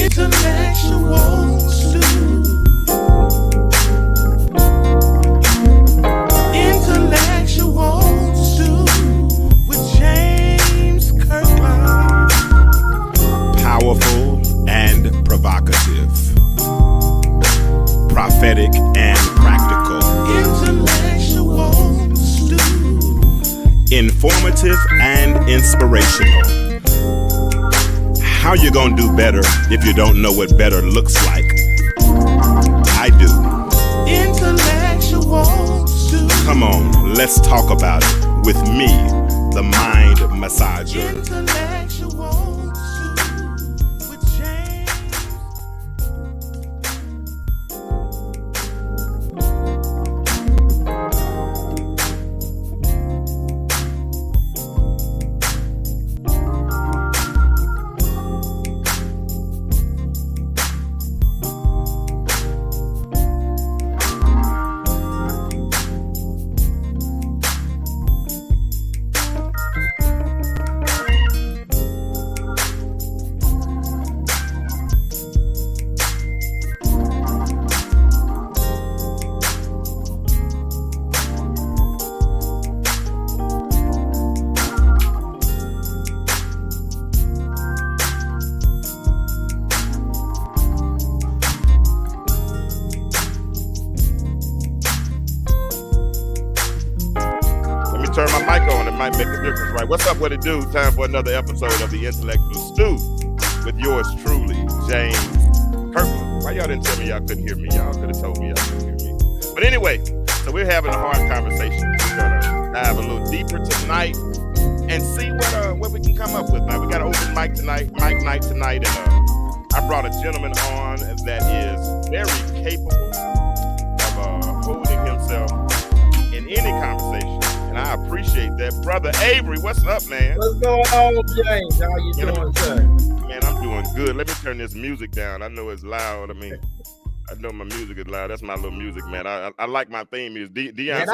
Intellectual stew. Intellectual stew with James Kirkland. Powerful and provocative, prophetic and practical, Intellectual stew. informative and inspirational. How you gonna do better if you don't know what better looks like? I do. Intellectual stew. Come on, let's talk about it with me, the mind massager. Intellectual stew with James. Let me turn my mic on. It might make a difference, right? What's up, what it do? Time for another episode of the Intellectual Stew with yours truly, James Kirkland. Why y'all didn't tell me y'all couldn't hear me? Y'all could have told me y'all couldn't hear me. But anyway, so we're having a hard conversation. We're gonna dive a little deeper tonight and see what we can come up with. Now we got an open mic night tonight, and I brought a gentleman on that is very capable of holding himself in any conversation. And I appreciate that. Brother Avery, what's up, man? What's going on, James? How you doing, sir? Man, I'm doing good. Let me turn this music down. I know it's loud. I mean, I know my music is loud. That's my little music, man. I like my theme music. Deion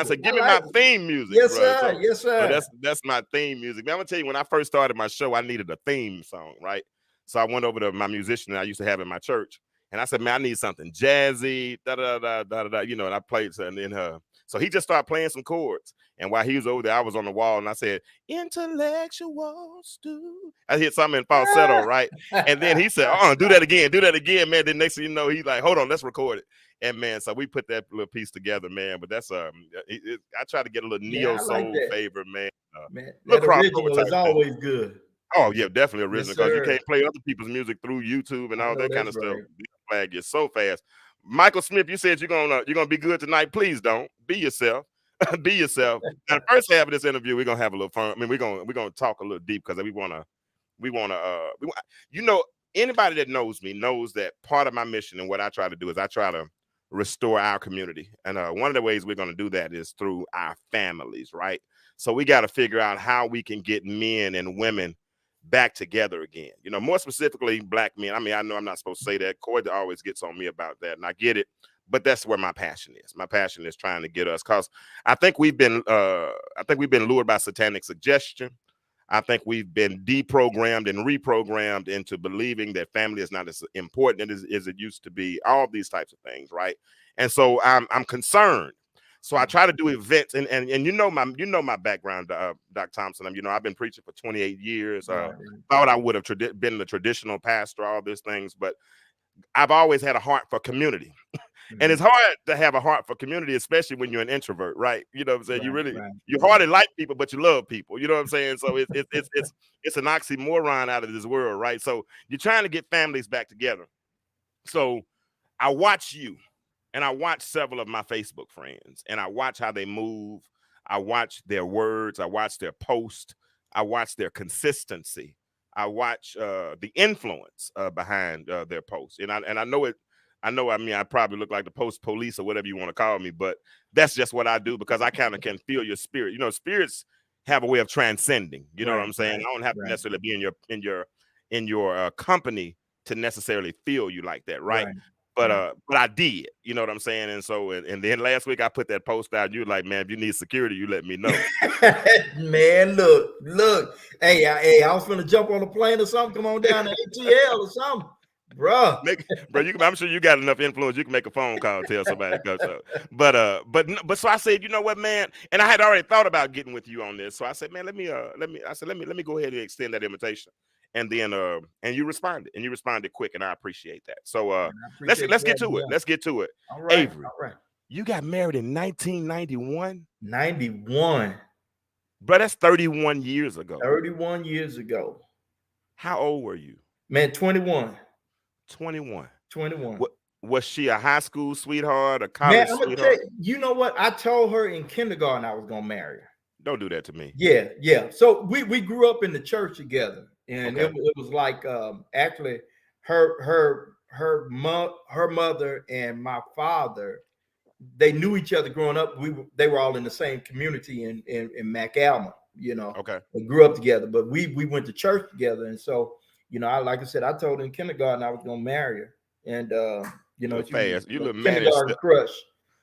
said, give me my theme music. Yes, bro. sir. Yes, sir. So that's my theme music. Man, I'm gonna tell you, when I first started my show, I needed a theme song, right? So I went over to my musician that I used to have in my church, and I said, man, I need something jazzy, you know, and I played something in her. So he just started playing some chords. And while he was over there, I was on the wall and I said, intellectual stew. I hit something in falsetto, right? And then he said, do that again, man. Then next thing you know, he's like, hold on, let's record it. And man, so we put that little piece together, man. But that's I try to get a little neo soul flavor, man. Man, that original is always good. Oh yeah, definitely original, because you can't play other people's music through YouTube and all that kind of stuff. The flag gets so fast. Michael Smith, you said you're gonna be good tonight. Please don't be yourself. Be yourself. Now, the first half of this interview, we're gonna have a little fun. I mean, we're gonna talk a little deep because we wanna you know, anybody that knows me knows that part of my mission and what I try to do is I try to restore our community. And one of the ways we're gonna do that is through our families, right? So we got to figure out how we can get men and women back together again. You know, more specifically, black men. I mean, I know I'm not supposed to say that. Corey always gets on me about that, and I get it. But that's where my passion is. My passion is trying to get us, because I think we've been lured by satanic suggestion. I think we've been deprogrammed and reprogrammed into believing that family is not as important as it used to be. All these types of things, right? And so I'm concerned. So I try to do events, and you know my background, Doc Thompson. I've been preaching for 28 years. Thought I would have been the traditional pastor, all these things, but I've always had a heart for community. And it's hard to have a heart for community, especially when you're an introvert, right? You know what I'm saying? You hardly like people, but you love people. You know what I'm saying? So it's an oxymoron out of this world, right? So you're trying to get families back together. So I watch you, and I watch several of my Facebook friends, and I watch how they move. I watch their words. I watch their posts. I watch their consistency. I watch the influence behind their posts, and I know it. I probably look like the post police or whatever you want to call me, but that's just what I do, because I kind of can feel your spirit. You know, spirits have a way of transcending. You know what I'm saying? I don't have to necessarily be in your company to necessarily feel you like that, right? But I did, you know what I'm saying? And so, and then last week I put that post out. You were like, man, if you need security, you let me know. Man, look. Hey, I was gonna jump on a plane or something. Come on down to ATL or something, bro. I'm sure you got enough influence. You can make a phone call, tell somebody to go. So, but so I said, you know what, man? And I had already thought about getting with you on this. So I said, man, let me go ahead and extend that invitation. And then and you responded quick, and I appreciate that. So let's get to it. Let's get to it. All right, Avery, you got married in 1991. 91. Bro, that's 31 years ago. 31 years ago. How old were you? Man, 21. 21. Was she a high school sweetheart, a college sweetheart? You know what? I told her in kindergarten I was gonna marry her. Don't do that to me. Yeah. So we grew up in the church together. And it was like actually her mother and my father, they knew each other growing up. They were all in the same community in McAllen, you know. Okay. We grew up together, but we went to church together. And so, you know, like I said, I told her in kindergarten I was gonna marry her. And you know, you look kindergarten crush.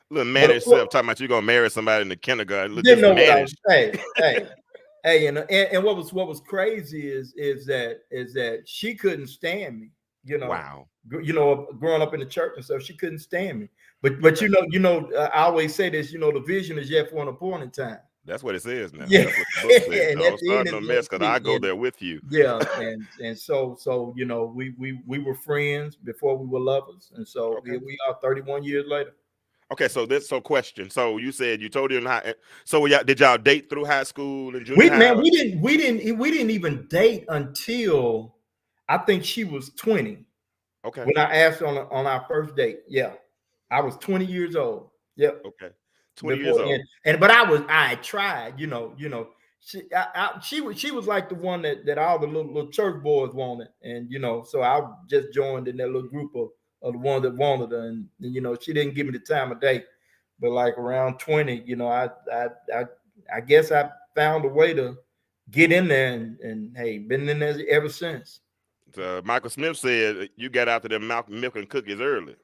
Little managed stuff talking about you gonna marry somebody in the kindergarten. Didn't know what I was saying. Hey, and what was crazy is that she couldn't stand me, you know. Wow. You know, growing up in the church and stuff, she couldn't stand me. But you know, I always say this, you know, the vision is yet for an appointed time. That's what it says now. Yeah. That's what the book says. And Don't start no mess, because I go there with you. Yeah, and so you know, we were friends before we were lovers, and so here we are 31 years later. Okay, so question. So you said you told him did y'all date through high school and junior high? Man, we didn't even date until I think she was 20. Okay. When I asked her on our first date. Yeah. I was 20 years old. Yep. Okay. 20 years old. But I tried, you know, she was like the one that all the little church boys wanted. And you know, so I just joined in that little group of the ones that wanted her, and you know, she didn't give me the time of day. But like around 20, you know, I guess I found a way to get in there, and hey, been in there ever since. Michael Smith said you got after them milk and cookies early.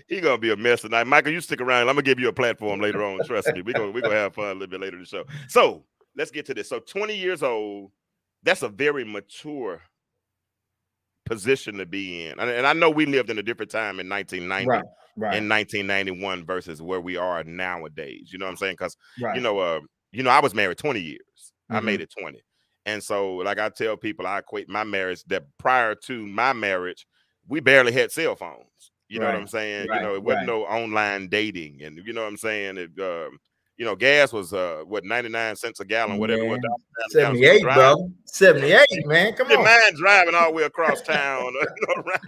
He gonna be a mess tonight. Michael, you stick around. I'm gonna give you a platform later on. Trust me, we're gonna have fun a little bit later in the show. So let's get to this. So 20 years old, that's a very mature position to be in. And I know we lived in a different time in 1990 and 1991 versus where we are nowadays. You know what I'm saying? Because you know, I was married 20 years. I made it 20. And so, like I tell people, I equate my marriage that prior to my marriage, we barely had cell phones. You know what I'm saying? You know, it wasn't no online dating, and you know what I'm saying? It, you know, gas was 99 cents a gallon, whatever it was. 78, bro. 78, man. Come on. Man driving all the way across town,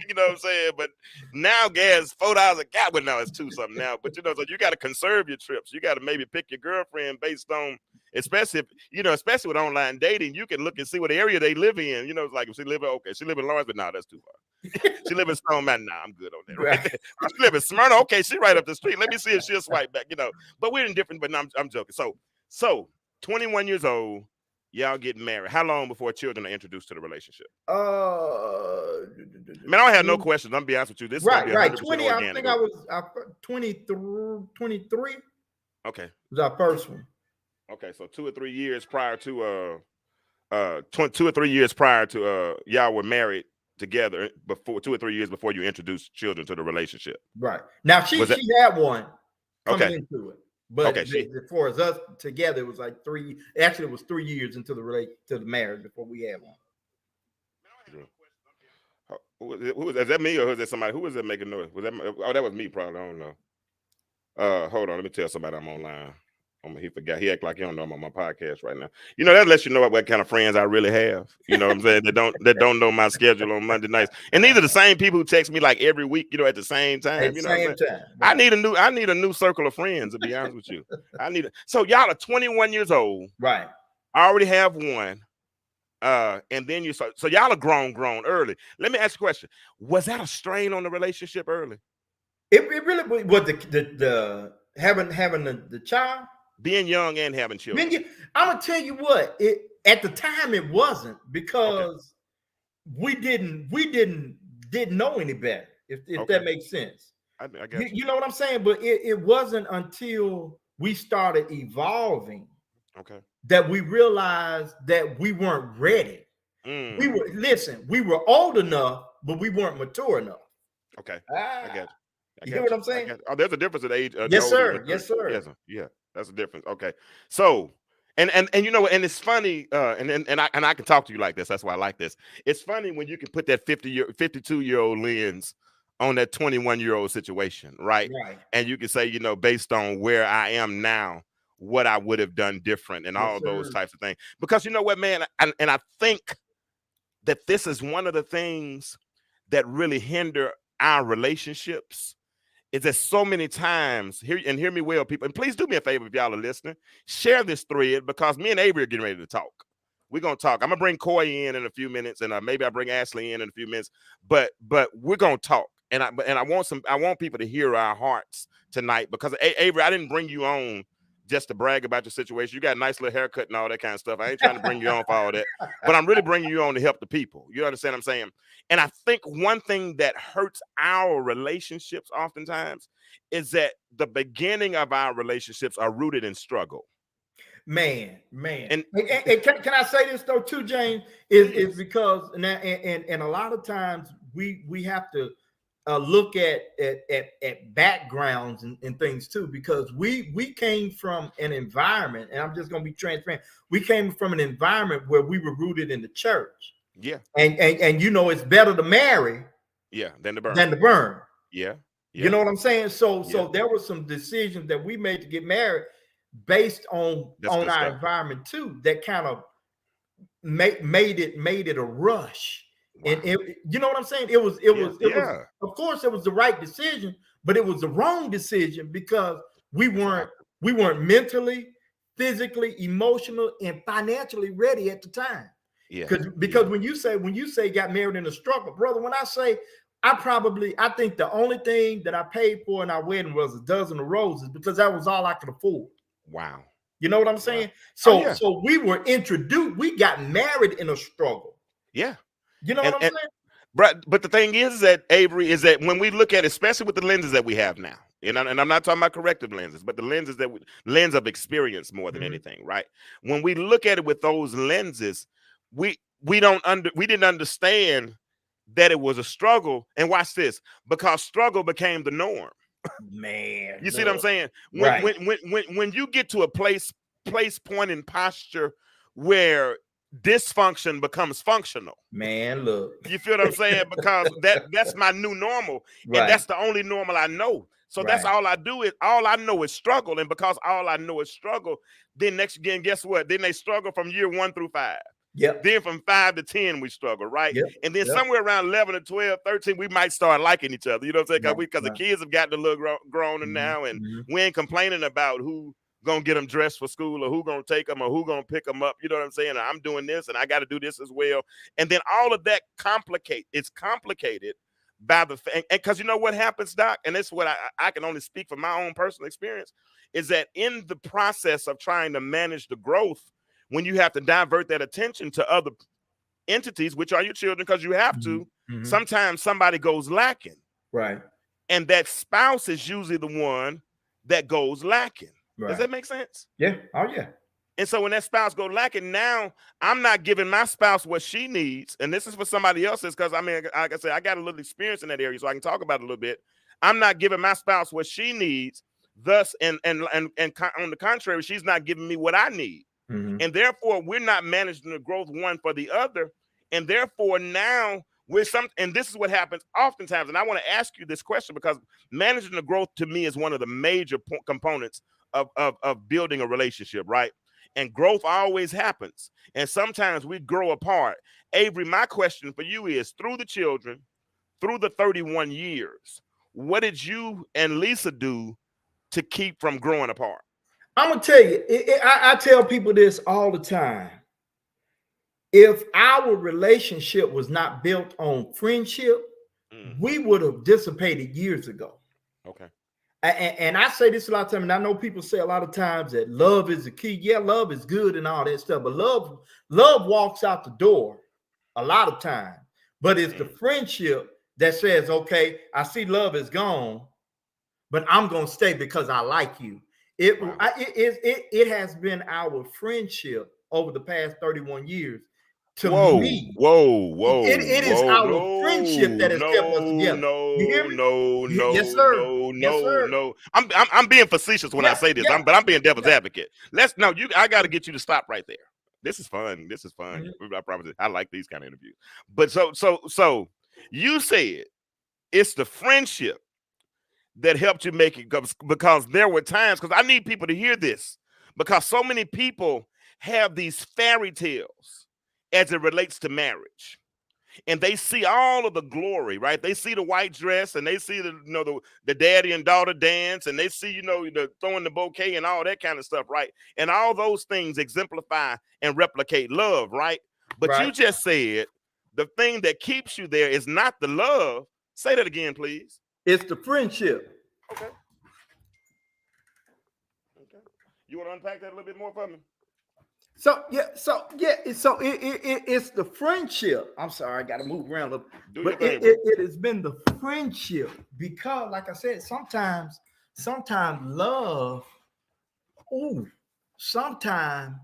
you know what I'm saying? But now gas $4 a gallon. Well, no, it's $2 something now. But you know, so you got to conserve your trips. You got to maybe pick your girlfriend based on, especially with online dating, you can look and see what area they live in. You know, it's like if she live in Lawrence, but no, that's too far. She live in Stone Mountain. Nah, I'm good on that. Right? She live in Smyrna. Okay, she right up the street. Let me see if she'll swipe back. You know, but we're in different. But no, I'm joking. So 21 years old, y'all getting married. How long before children are introduced to the relationship? Man, I don't have no questions. I'm be honest with you. This is right. 20. Organic. I think I was 23. Okay, was our first one. Okay, so 2 or 3 years prior to 2 or 3 years prior to y'all were married together before 2 or 3 years before you introduced children to the relationship. Right. Now she had one coming into it. But as far as us together, it was like 3. Actually, it was 3 years into the marriage before we had one. Who was that? Is that me or was that somebody? Who was that making noise? Was that? Oh, that was me. Probably. I don't know. Hold on. Let me tell somebody I'm online. He forgot. He act like he don't know I'm on my podcast right now. You know, that lets you know what kind of friends I really have. You know what I'm saying? That don't know my schedule on Monday nights. And these are the same people who text me like every week, you know, at the same time. At you know the same time. Right. I need a new circle of friends, to be honest with you. So y'all are 21 years old. Right. I already have one. And then so y'all are grown early. Let me ask you a question. Was that a strain on the relationship early? It really was the having the child. Being young and having children. I'm gonna tell you what, at the time it wasn't, because we didn't know any better, if Okay. that makes sense. I got You, you. you know what I'm saying? But it wasn't until we started evolving Okay. that we realized that we weren't ready. Mm. We were old enough, but we weren't mature enough. Okay. I Ah, got you. I you hear got what you. I'm I saying? got you. Oh, there's a difference in age, Yes, older and sir. mature. Yes, sir. Yes, yeah, that's a difference. Okay, so and you know, and it's funny, and I can talk to you like this. That's why I like this. It's funny when you can put that 52-year-old lens on that 21-year-old situation, right? Right. And you can say, you know, based on where I am now, what I would have done different, and Yes, all those sir. types of things. Because you know what, man, and I think that this is one of the things that really hinder our relationships is that so many times hear me well, people, and please do me a favor if y'all are listening, share this thread because me and Avery are getting ready to talk. We're gonna talk. I'm gonna bring Coy in a few minutes, and maybe I'll bring Ashley in a few minutes. But we're gonna talk, and I want people to hear our hearts tonight because Avery, I didn't bring you on just to brag about your situation. You got a nice little haircut and all that kind of stuff. I ain't trying to bring you on for all that, but I'm really bringing you on to help the people. You understand what I'm saying? And I think one thing that hurts our relationships oftentimes is that the beginning of our relationships are rooted in struggle. Man. And And can I say this though too, James? Is please, because and a lot of times we have to look at backgrounds and things too, because we came from an environment, and I'm just going to be transparent. We came from an environment where we were rooted in the church, yeah, and you know it's better to marry yeah, then the burn, than to burn. yeah, You yeah, know what I'm saying? So yeah, there were some decisions that we made to get married based that's on good our stuff. environment too, that kind of made it a rush. Wow, And you know what I'm saying? yeah, It was, yeah, of course it was the right decision, but it was the wrong decision because we weren't exactly, we weren't mentally, physically, emotional, and financially ready at the time. yeah, Because yeah, when you say got married in a struggle, brother, when I say I think the only thing that I paid for in our wedding was a dozen of roses because that was all I could afford. wow, You know what I'm wow. saying? Oh So yeah, so we were introduced, we got married in a struggle. yeah, You know what I'm and saying? but the thing is that Avery is that when we look at, especially with the lenses that we have now, and I'm not talking about corrective lenses, but the lenses lens of experience more than Mhm. anything, right? When we look at it with those lenses, we didn't understand that it was a struggle. And watch this, because struggle became the norm. Man, You see what I'm look. saying? Right. When you get to a point in posture where dysfunction becomes functional. Man, look. You feel what I'm saying? Because that's my new normal, and Right. that's the only normal I know. So that's Right. all I do is all I know is struggle, and because all I know is struggle, then next again, guess what? Then they struggle from year 1 through 5. Yep. Then from 5 to 10, we struggle, right? Yep. And then Yep. somewhere around 11 to 12, 13, we might start liking each other. You know what I'm saying? Right. Because the Right. kids have gotten a little grown Mhm, now, and mhm. we ain't complaining about who gonna get them dressed for school or who gonna take them or who gonna pick them up. You know what I'm saying? I'm doing this and I got to do this as well. And then all of that it's complicated by the fact, and because you know what happens, Doc, and this is what I can only speak from my own personal experience, is that in the process of trying to manage the growth, when you have to divert that attention to other entities, which are your children, because you have Mhm, to, mhm. sometimes somebody goes lacking. Right. And that spouse is usually the one that goes lacking. Does Right. that make sense? Yeah. Oh yeah. And so when that spouse go lacking, now I'm not giving my spouse what she needs. And this is for somebody else's, because I mean, like I said, I got a little experience in that area, so I can talk about it a little bit. I'm not giving my spouse what she needs. Thus, and on the contrary, she's not giving me what I need. Mhm. And therefore, we're not managing the growth one for the other. And therefore, now and this is what happens oftentimes. And I want to ask you this question because managing the growth to me is one of the major components of building a relationship, right? And growth always happens. And sometimes we grow apart. Avery, my question for you is, through the children, through the 31 years, what did you and Lisa do to keep from growing apart? I'm gonna tell you, I tell people this all the time. If our relationship was not built on friendship, Mm-hmm. we would have dissipated years ago. Okay. And I say this a lot of times, and I know people say a lot of times that love is the key. Yeah, love is good and all that stuff, but love walks out the door a lot of times. But it's the friendship that says, okay, I see love is gone, but I'm gonna stay because I like you. It has been our friendship over the past 31 years. To me, it is whoa. our friendship that has kept us together. You hear me? Yes, sir. Yes, sir. No. I'm being facetious when I say this. Yeah. But I'm being devil's advocate. I got to get you to stop right there. This is fun. Mhm. I promise you, I like these kind of interviews. But so you said it's the friendship that helped you make it, because there were times, because I need people to hear this, because so many people have these fairy tales as it relates to marriage, and they see all of the glory, right? They see the white dress, and they see the daddy and daughter dance, and they see the throwing the bouquet and all that kind of stuff, right? And all those things exemplify and replicate love, right? But you just said the thing that keeps you there is not the love. Say that again, please. It's the friendship. Okay. You want to unpack that a little bit more for me? So it's the friendship. I'm sorry, I got to move around a little. But it has been the friendship, because, like I said, sometimes love. Sometimes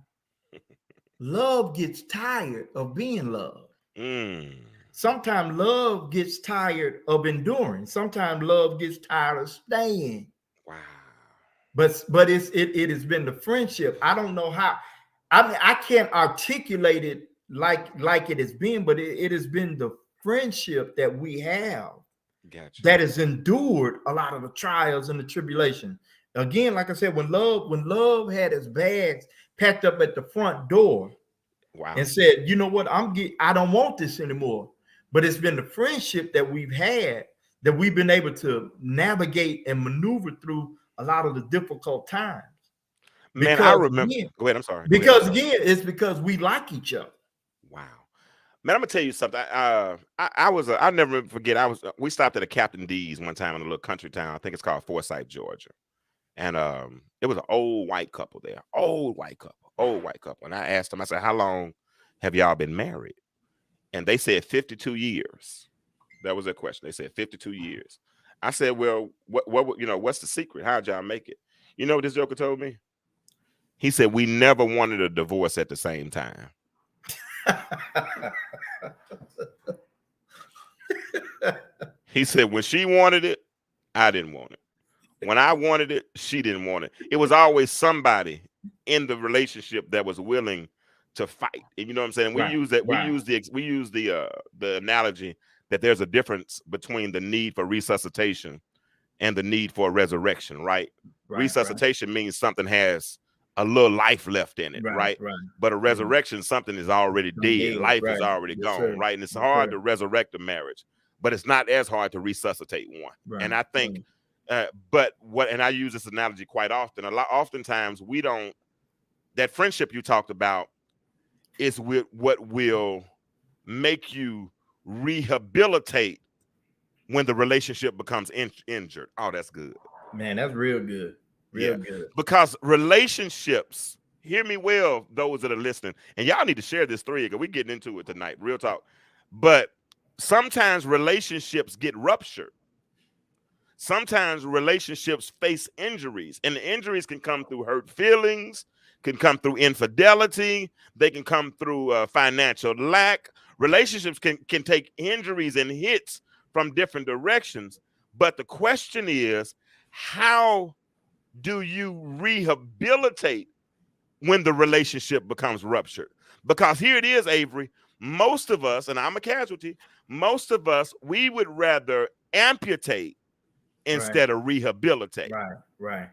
love gets tired of being loved. Sometimes love gets tired of enduring. Sometimes love gets tired of staying. Wow. But it has been the friendship. I don't know how. I mean, I can't articulate it like it has been, but it has been the friendship that we have that has endured a lot of the trials and the tribulation. Again, like I said, when love had its bags packed up at the front door, and said, you know what, I don't want this anymore. But it's been the friendship that we've had that we've been able to navigate and maneuver through a lot of the difficult times. Man, I remember. Go ahead. I'm sorry. Again, it's because we like each other. Wow, man, I'm gonna tell you something. I'll never forget. We stopped at a Captain D's one time in a little country town. I think it's called Forsyth, Georgia, and it was an old white couple there. Old white couple. And I asked them. I said, "How long have y'all been married?" And they said 52 years. That was their question. They said 52 years. I said, "Well, what's the secret? How'd y'all make it?" You know what this joker told me? He said, "We never wanted a divorce at the same time." He said, "When she wanted it, I didn't want it. When I wanted it, she didn't want it. It was always somebody in the relationship that was willing to fight." And you know what I'm saying? We use that. We use the analogy that there's a difference between the need for resuscitation and the need for a resurrection, right? Resuscitation means something has a little life left in it, right? But a resurrection, something is already dead. Life is already gone, right? And it's hard to resurrect a marriage, but it's not as hard to resuscitate one. And I think, and I use this analogy quite often. Oftentimes we don't. That friendship you talked about is what will make you rehabilitate when the relationship becomes injured. Oh, that's good. Man, that's real good. Real good. Because relationships, hear me well, those that are listening, and y'all need to share this thread because we're getting into it tonight, real talk. But sometimes relationships get ruptured. Sometimes relationships face injuries, and the injuries can come through hurt feelings, can come through infidelity, they can come through financial lack. Relationships can take injuries and hits from different directions. But the question is, how do you rehabilitate when the relationship becomes ruptured? Because here it is, Avery, most of us, and I'm a casualty, most of us, we would rather amputate instead of rehabilitate. Right.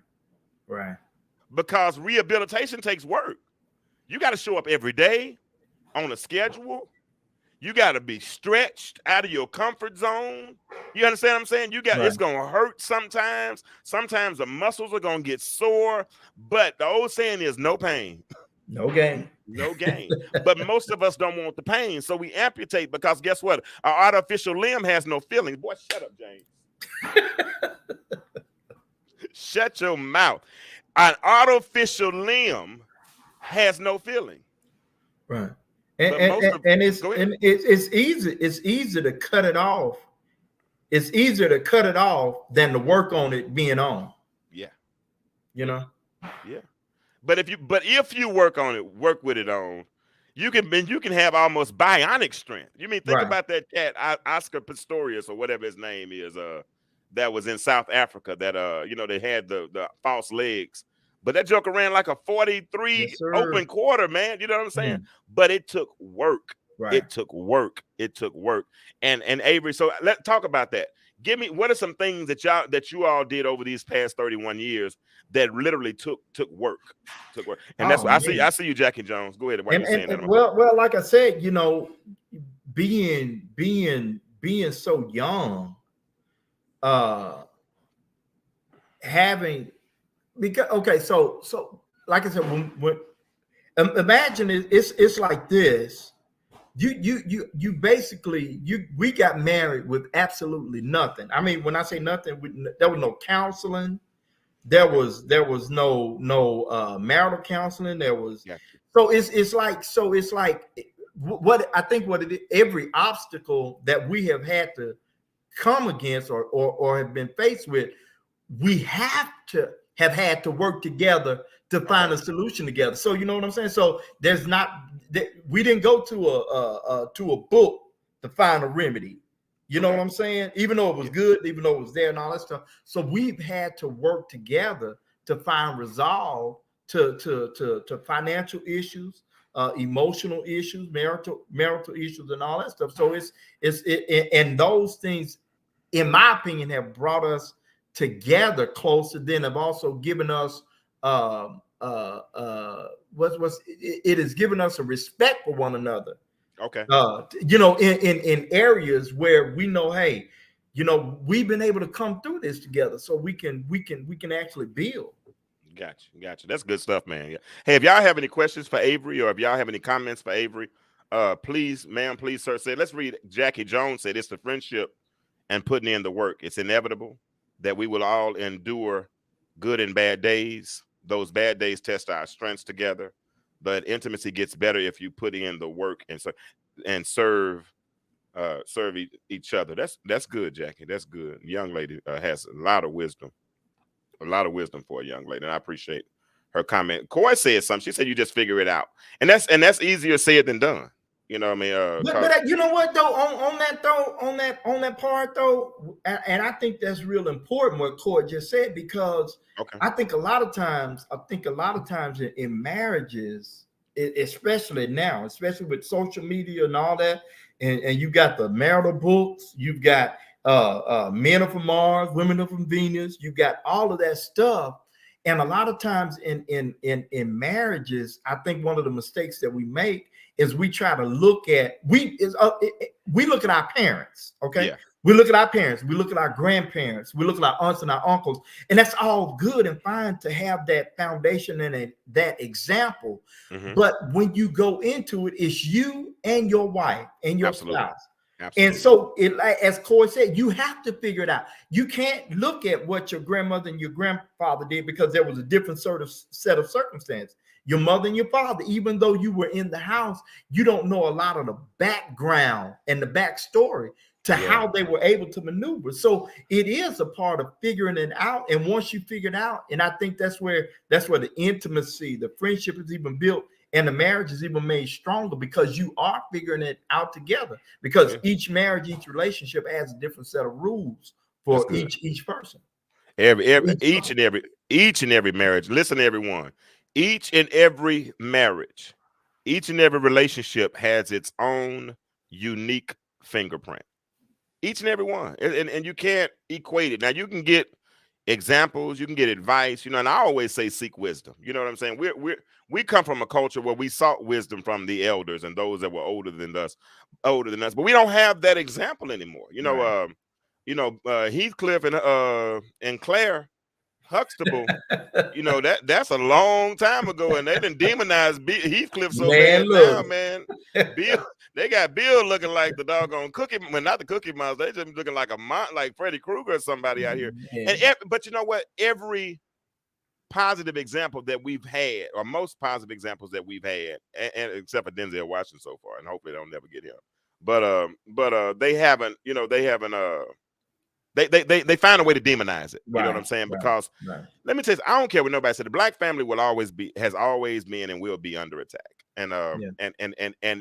Because rehabilitation takes work. You got to show up every day on a schedule. You got to be stretched out of your comfort zone. You understand what I'm saying? It's going to hurt sometimes. Sometimes the muscles are going to get sore. But the old saying is no pain. No gain. No gain. But most of us don't want the pain. So we amputate because guess what? Our artificial limb has no feelings. Boy, shut up, James. Shut your mouth. An artificial limb has no feeling. Right. And, But and, most and, of and it's go ahead. and it's easy. It's easy to cut it off. It's easier to cut it off than to work on it being on. Yeah, You know. yeah. But if you work on it, work with it on, you can have almost bionic strength. You mean think Right. about that cat Oscar Pistorius or whatever his name is, that was in South Africa that they had the false legs. But that joker ran like a 43 Yes, sir. open quarter, man. You know what I'm saying? Mm, But it took work. right. It took work. It took work. And Avery, so let's talk about that. Give me what are some things that you all did over these past 31 years that literally took work. Took work. And that's Oh what I see. man. I see you, Jackie Jones. Go ahead. Why And, you and, saying that? and well, like I said, being so young, uh, having because okay, so like I said, when imagine it's like this. You basically we got married with absolutely nothing. I mean, when I say nothing, there was no counseling. There was no marital counseling. There was Yeah. so it's like what I think what it is, every obstacle that we have had to come against or have been faced with, we have to have had to work together to find a solution together. So you know what I'm saying? So there's not we didn't go to a book to find a remedy. You know what I'm saying? Even though it was good, even though it was there and all that stuff. So we've had to work together to find resolve to financial issues, emotional issues, marital issues, and all that stuff. So and those things, in my opinion, have brought us together closer. Then have also given us it has given us a respect for one another. Okay. In areas where we know, hey, we've been able to come through this together, so we can actually build. Gotcha. That's good stuff, man. Yeah. Hey, if y'all have any questions for Avery, or if y'all have any comments for Avery, please, ma'am, please, sir, say. Let's read. Jackie Jones said, "It's the friendship and putting in the work. It's inevitable that we will all endure good and bad days. Those bad days test our strengths together, but intimacy gets better if you put in the work and serve each other." That's good, Jackie. That's good. Young lady has a lot of wisdom. A lot of wisdom for a young lady, and I appreciate her comment. Coy said something. She said, "You just figure it out," and that's easier said than done. You know what I mean? But you know what though, on that part though, and I think that's real important what Court just said, because Okay. I think a lot of times in marriages, especially now, especially with social media and all that, and you got the marital books, you've got men are from Mars, women are from Venus, you got all of that stuff. And a lot of times in marriages, I think one of the mistakes that we make is we try to look at we look at our parents, okay? Yeah. We look at our parents, we look at our grandparents, we look at our aunts and our uncles, and that's all good and fine to have that foundation and that example. Mm-hmm. But when you go into it, it's you and your wife and your Absolutely. spouse. Absolutely. And so, as Corey said, you have to figure it out. You can't look at what your grandmother and your grandfather did, because there was a different sort of set of circumstances. Your mother and your father, even though you were in the house, you don't know a lot of the background and the backstory to how they were able to maneuver. So it is a part of figuring it out. And once you figure it out, and I think that's where the intimacy, the friendship is even built, and the marriage is even made stronger, because you are figuring it out together. Because each marriage, each relationship has a different set of rules for each person. Each and every marriage. Listen, everyone. Each and every marriage, each and every relationship has its own unique fingerprint. Each and every one, and you can't equate it. Now you can get examples, you can get advice, and I always say seek wisdom. You know what I'm saying? We come from a culture where we sought wisdom from the elders and those that were older than us, but we don't have that example anymore. Heathcliff and Claire Huxtable, that's a long time ago, and they didn't demonize Heathcliff so bad now, man. Bill, they got Bill looking like the doggone Cookie, well, not the Cookie Mouse. They just looking like like Freddy Krueger or somebody out here. But you know what? Every positive example that we've had, or most positive examples that we've had, and except for Denzel Washington so far, and hopefully they'll never get him. But they haven't, they find a way to demonize it. You know what I'm saying? Because let me tell you, I don't care what nobody said. The black family has always been, and will be under attack. And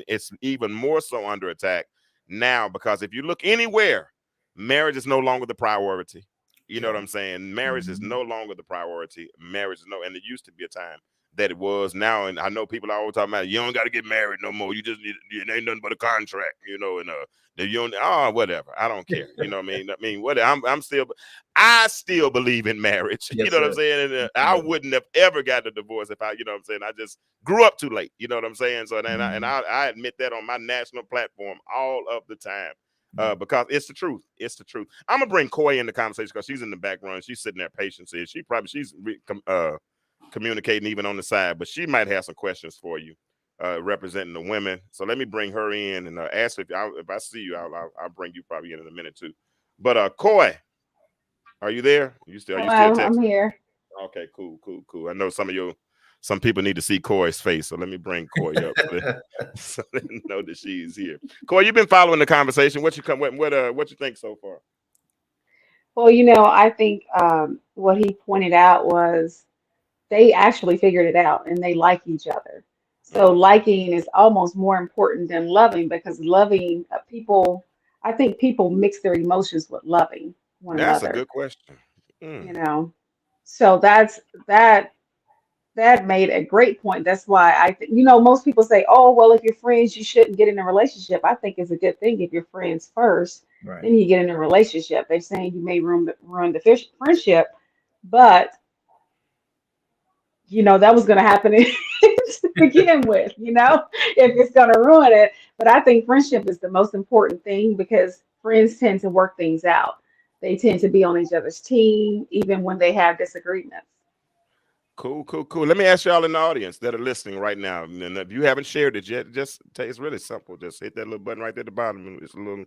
it's even more so under attack now, because if you look anywhere, marriage is no longer the priority. You know what I'm saying? Marriage is no longer the priority. Marriage is and it used to be a time that it was. Now, and I know people are always talking about, you don't got to get married no more. You just it ain't nothing but a contract, and you don't, whatever. I don't care. You know what I mean? I mean, I still believe in marriage. Yes, you know what I'm saying? And I wouldn't have ever gotten a divorce if you know what I'm saying? I just grew up too late. You know what I'm saying? So then I admit that on my national platform all of the time. Because it's the truth. It's the truth. I'm gonna bring Coy in the conversation because she's in the background. She's sitting there patiently. She's communicating even on the side, but she might have some questions for you, representing the women. So let me bring her in and ask if I see you, I'll bring you probably in a minute too. But Coy, are you there? Are you still texting? I'm here. Okay, cool. I know some people need to see Coy's face, so let me bring Coy up so they know that she's here. Coy, you've been following the conversation. What you think so far? Well, I think what he pointed out was they actually figured it out and they like each other. So liking is almost more important than loving, because loving I think people mix their emotions with loving one That's another. a good question. So that made a great point. That's why I think, most people say, oh, well, if you're friends, you shouldn't get in a relationship. I think it's a good thing if you're friends first, then you get in a relationship. They're saying you may ruin the friendship, but that was going to happen to begin with, if it's going to ruin it. But I think friendship is the most important thing, because friends tend to work things out. They tend to be on each other's team, even when they have disagreements. Cool. Let me ask y'all in the audience that are listening right now, and if you haven't shared it yet, it's really simple. Just hit that little button right there at the bottom. It's a little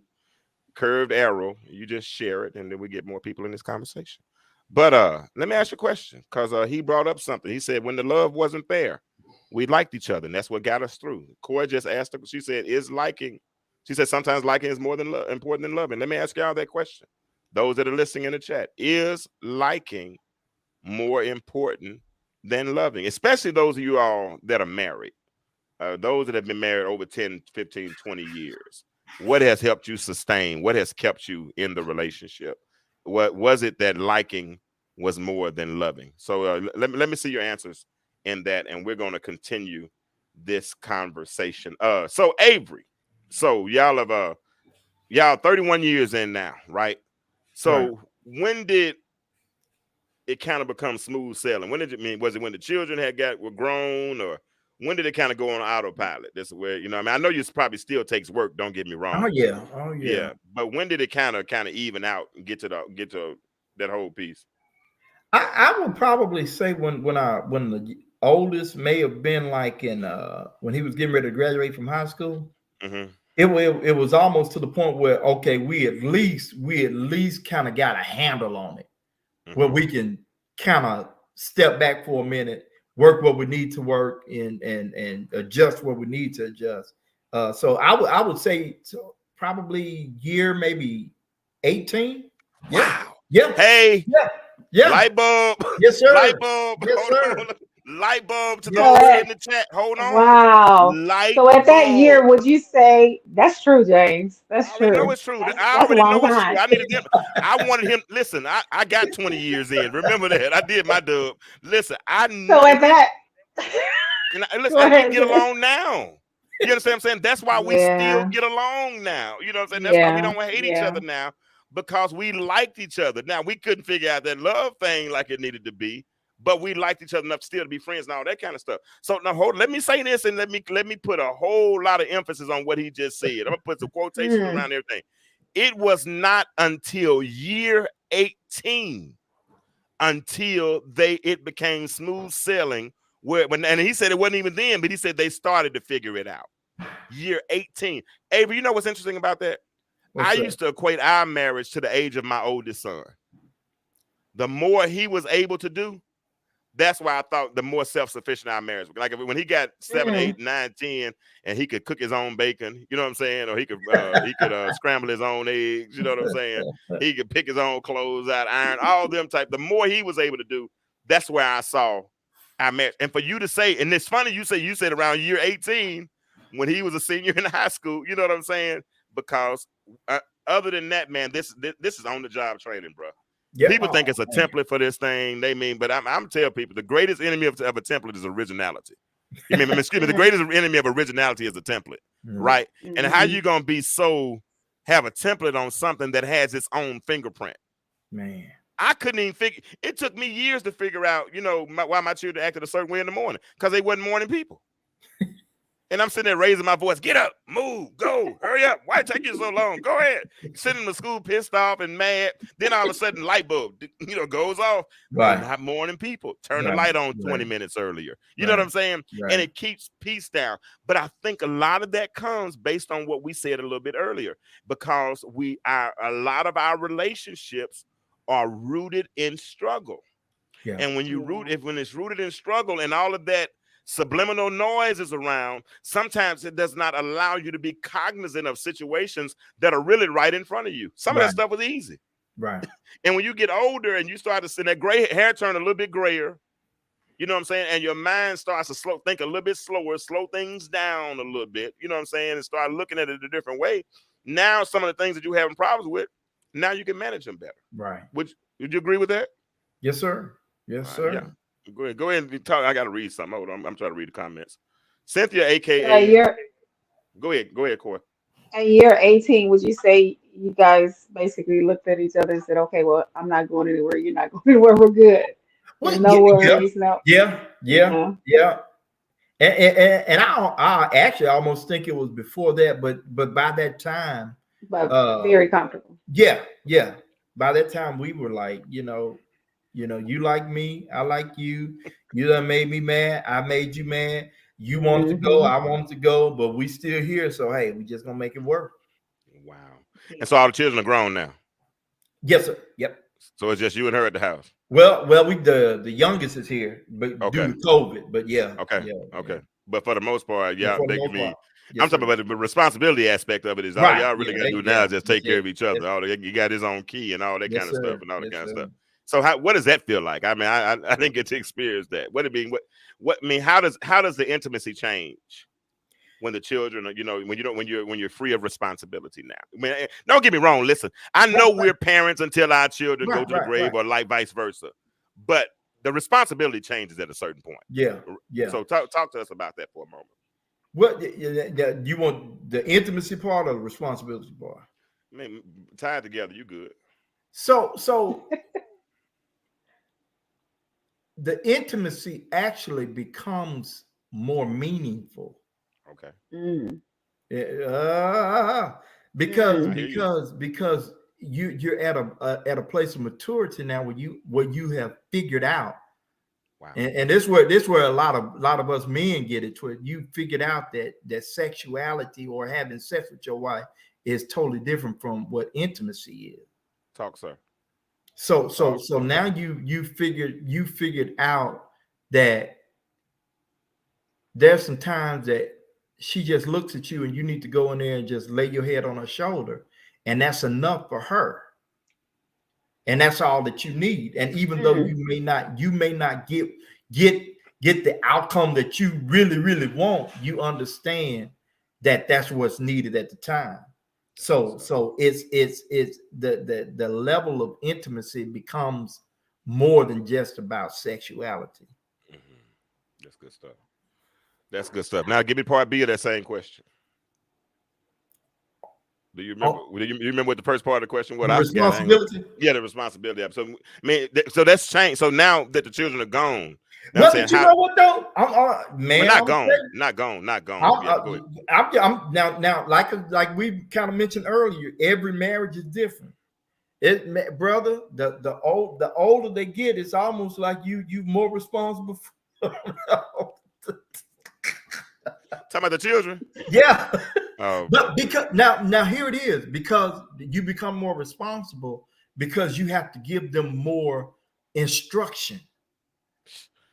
curved arrow. You just share it, and then we get more people in this conversation. But let me ask you a question, because he brought up something. He said when the love wasn't there, we liked each other, and that's what got us through. Coy just asked her, she said, she said sometimes liking is more important than loving. Let me ask y'all that question. Those that are listening in the chat, is liking more important than loving? Especially those of you all that are married, those that have been married over 10, 15, 20 years. What has helped you sustain? What has kept you in the relationship? What was it that liking was more than loving? So let me see your answers in that, and we're going to continue this conversation. So Avery, so y'all 31 years in now, right? So when did it kind of become smooth sailing? When did it mean? Was it when the children were grown, or when did it kind of go on autopilot? This is where, I know you probably still takes work. Don't get me wrong. Oh yeah. But when did it kind of even out and get to that whole piece? I would probably say when the oldest may have been like in when he was getting ready to graduate from high school. It was almost to the point where, okay, we at least kind of got a handle on it, where we can kind of step back for a minute, work what we need to work, and adjust what we need to adjust. So I would say probably year maybe 18. Wow. Yeah. Hey. Yeah. Light bulb. Yes, sir. Light bulb. Yes, sir. Light bulb to those in the chat. Hold on. Wow. So at that year, would you say that's true, James? That's true. I know it's true. I already know it's true. I wanted him. Listen, I got 20 years in. Remember that. I did my dub. Listen, I know. So at that. Listen, and we get along now. You understand what I'm saying? That's why we still get along now. You know what I'm saying? That's why we don't hate each other now, because we liked each other. Now, we couldn't figure out that love thing like it needed to be, but we liked each other enough still to be friends and all that kind of stuff. So now let me say this, and let me put a whole lot of emphasis on what he just said. I'm gonna put some quotations around everything. It was not until year 18 until it became smooth sailing. And he said it wasn't even then, but he said they started to figure it out. Year 18. Avery, you know what's interesting about that? I used to equate our marriage to the age of my oldest son. The more he was able to do, That's why I thought the more self-sufficient our marriage. Like when he got 7, 8, 9, 10, and he could cook his own bacon, you know what I'm saying? Or he could scramble his own eggs, you know what I'm saying? He could pick his own clothes out, iron, all them type. The more he was able to do, that's where I saw our marriage. And for you to say, and it's funny you said around year 18 when he was a senior in high school, you know what I'm saying? Because other than that, man, this is on the job training, bro. Yep. People think it's a template for this thing. They mean, but I'm telling people the greatest enemy of a template is originality. Excuse me, the greatest enemy of originality is a template, right? And how you gonna have a template on something that has its own fingerprint? Man, I couldn't even figure. It took me years to figure out, why my children acted a certain way in the morning because they wasn't morning people. And I'm sitting there raising my voice, get up, move, go, hurry up. Why it take you so long? Go ahead. Sitting in the school pissed off and mad. Then all of a sudden light bulb, goes off. Right. Not morning people. Turn the light on 20 minutes earlier. You know what I'm saying? Right. And it keeps peace down. But I think a lot of that comes based on what we said a little bit earlier, because a lot of our relationships are rooted in struggle. Yeah. And when it's rooted in struggle and all of that subliminal noise is around, sometimes it does not allow you to be cognizant of situations that are really right in front of you. Some of that stuff was easy. Right. And when you get older and you start to see that gray hair turn a little bit grayer, you know what I'm saying? And your mind starts to think a little bit slower, slow things down a little bit, you know what I'm saying? And start looking at it a different way. Now, some of the things that you're having problems with, now you can manage them better. Right. Would you agree with that? Yes, sir. Yes, sir. Yeah. Go ahead and talk. I got to read something. Hold on. I'm trying to read the comments. Cynthia, AKA. Go ahead, Corey. At year 18, would you say you guys basically looked at each other and said, okay, well, I'm not going anywhere. You're not going anywhere. We're good. Well, no worries. No. Yeah. And I actually almost think it was before that, but by that time. But very comfortable. Yeah. By that time, we were like, you like me, I like you. You done made me mad, I made you mad. You wanted to go, I wanted to go, but we still here. So hey, we just gonna make it work. Wow. And so all the children are grown now. Yes, sir. Yep. So it's just you and her at the house. Well, we the youngest is here, but due to COVID. But yeah. Okay. Yeah, okay. Yeah. But for the most part, yeah, they can be. Yes, I'm talking about the responsibility aspect of it. Is all y'all really got to do now is just take care of each other. You got his own key and all that kind of stuff and all that kind of stuff. So what does that feel like? I mean, I didn't get to experience that. How does the intimacy change when the children are, when you're free of responsibility now? I mean, don't get me wrong. Listen, I know we're parents until our children go to the grave or like vice versa, but the responsibility changes at a certain point. Yeah. So talk to us about that for a moment. What you want, the intimacy part or the responsibility part? I mean, tied together, you good. So the intimacy actually becomes more meaningful. Okay. Because you're at a place of maturity now where you have figured out. Wow. And this where a lot of us men get it to it. You figured out that sexuality or having sex with your wife is totally different from what intimacy is. Talk, sir. So now you figured out that there's some times that she just looks at you and you need to go in there and just lay your head on her shoulder, and that's enough for her. And that's all that you need. And even though you may not get the outcome that you really, really want, you understand that that's what's needed at the time. So it's the level of intimacy becomes more than just about sexuality. That's good stuff. That's good stuff. Now give me part B of that same question. Do you remember? Do you remember what the first part of the question was? The responsibility. Yeah, the responsibility. So, so that's changed. So now that the children are gone, well, you know what though? We're not gone. Go ahead. I'm now, like we kind of mentioned earlier, every marriage is different. Brother, the older they get, it's almost like you more responsible. Talking about the children. Yeah. Oh. But because now here it is, because you become more responsible because you have to give them more instruction.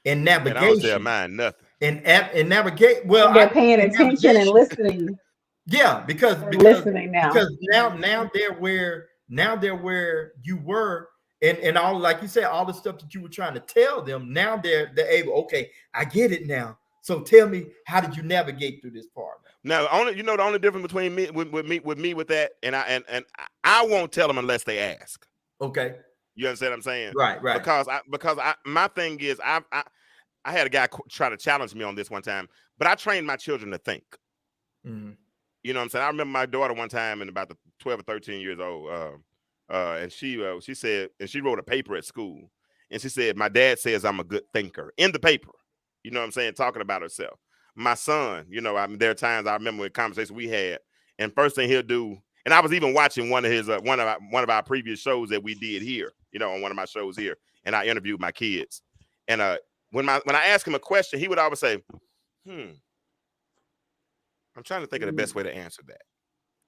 and Man, I don't tell navigation mine nothing. and navigate. Well, And they're paying and attention and navigation. listening. Yeah, because They're listening now. now they're where you were, and all, like you said, all the stuff that you were trying to tell them. Now they're able. Okay, I get it now. So tell me, how did you navigate through this part? Now, the only difference between me with that, and I won't tell them unless they ask. Okay, you understand what I'm saying? Right. Because my thing is I had a guy try to challenge me on this one time, but I trained my children to think. Mm-hmm. You know what I'm saying? I remember my daughter one time, and about 12 or 13 years old, and she said, and she wrote a paper at school, and she said, my dad says I'm a good thinker, in the paper. You know what I'm saying? Talking about herself. My son, you know, there are times I remember in conversations we had, and first thing he'll do, and I was even watching one of his one of our previous shows that we did here, you know, on one of my shows here, and I interviewed my kids, and when I asked him a question, he would always say, I'm trying to think of the best way to answer that.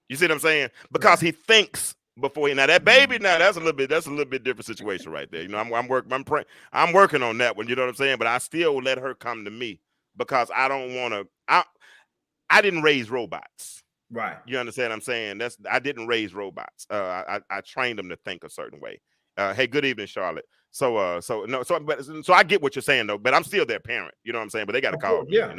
You see what I'm saying? Because he thinks before now that baby, now that's a little bit different situation right there. You know, I'm working on that one, you know what I'm saying? But I still let her come to me because I don't want to. I didn't raise robots. Right. You understand what I'm saying? I didn't raise robots. I trained them to think a certain way. Hey, good evening, Charlotte. So I get what you're saying though, but I'm still their parent. You know what I'm saying? But they got to call me. Yeah.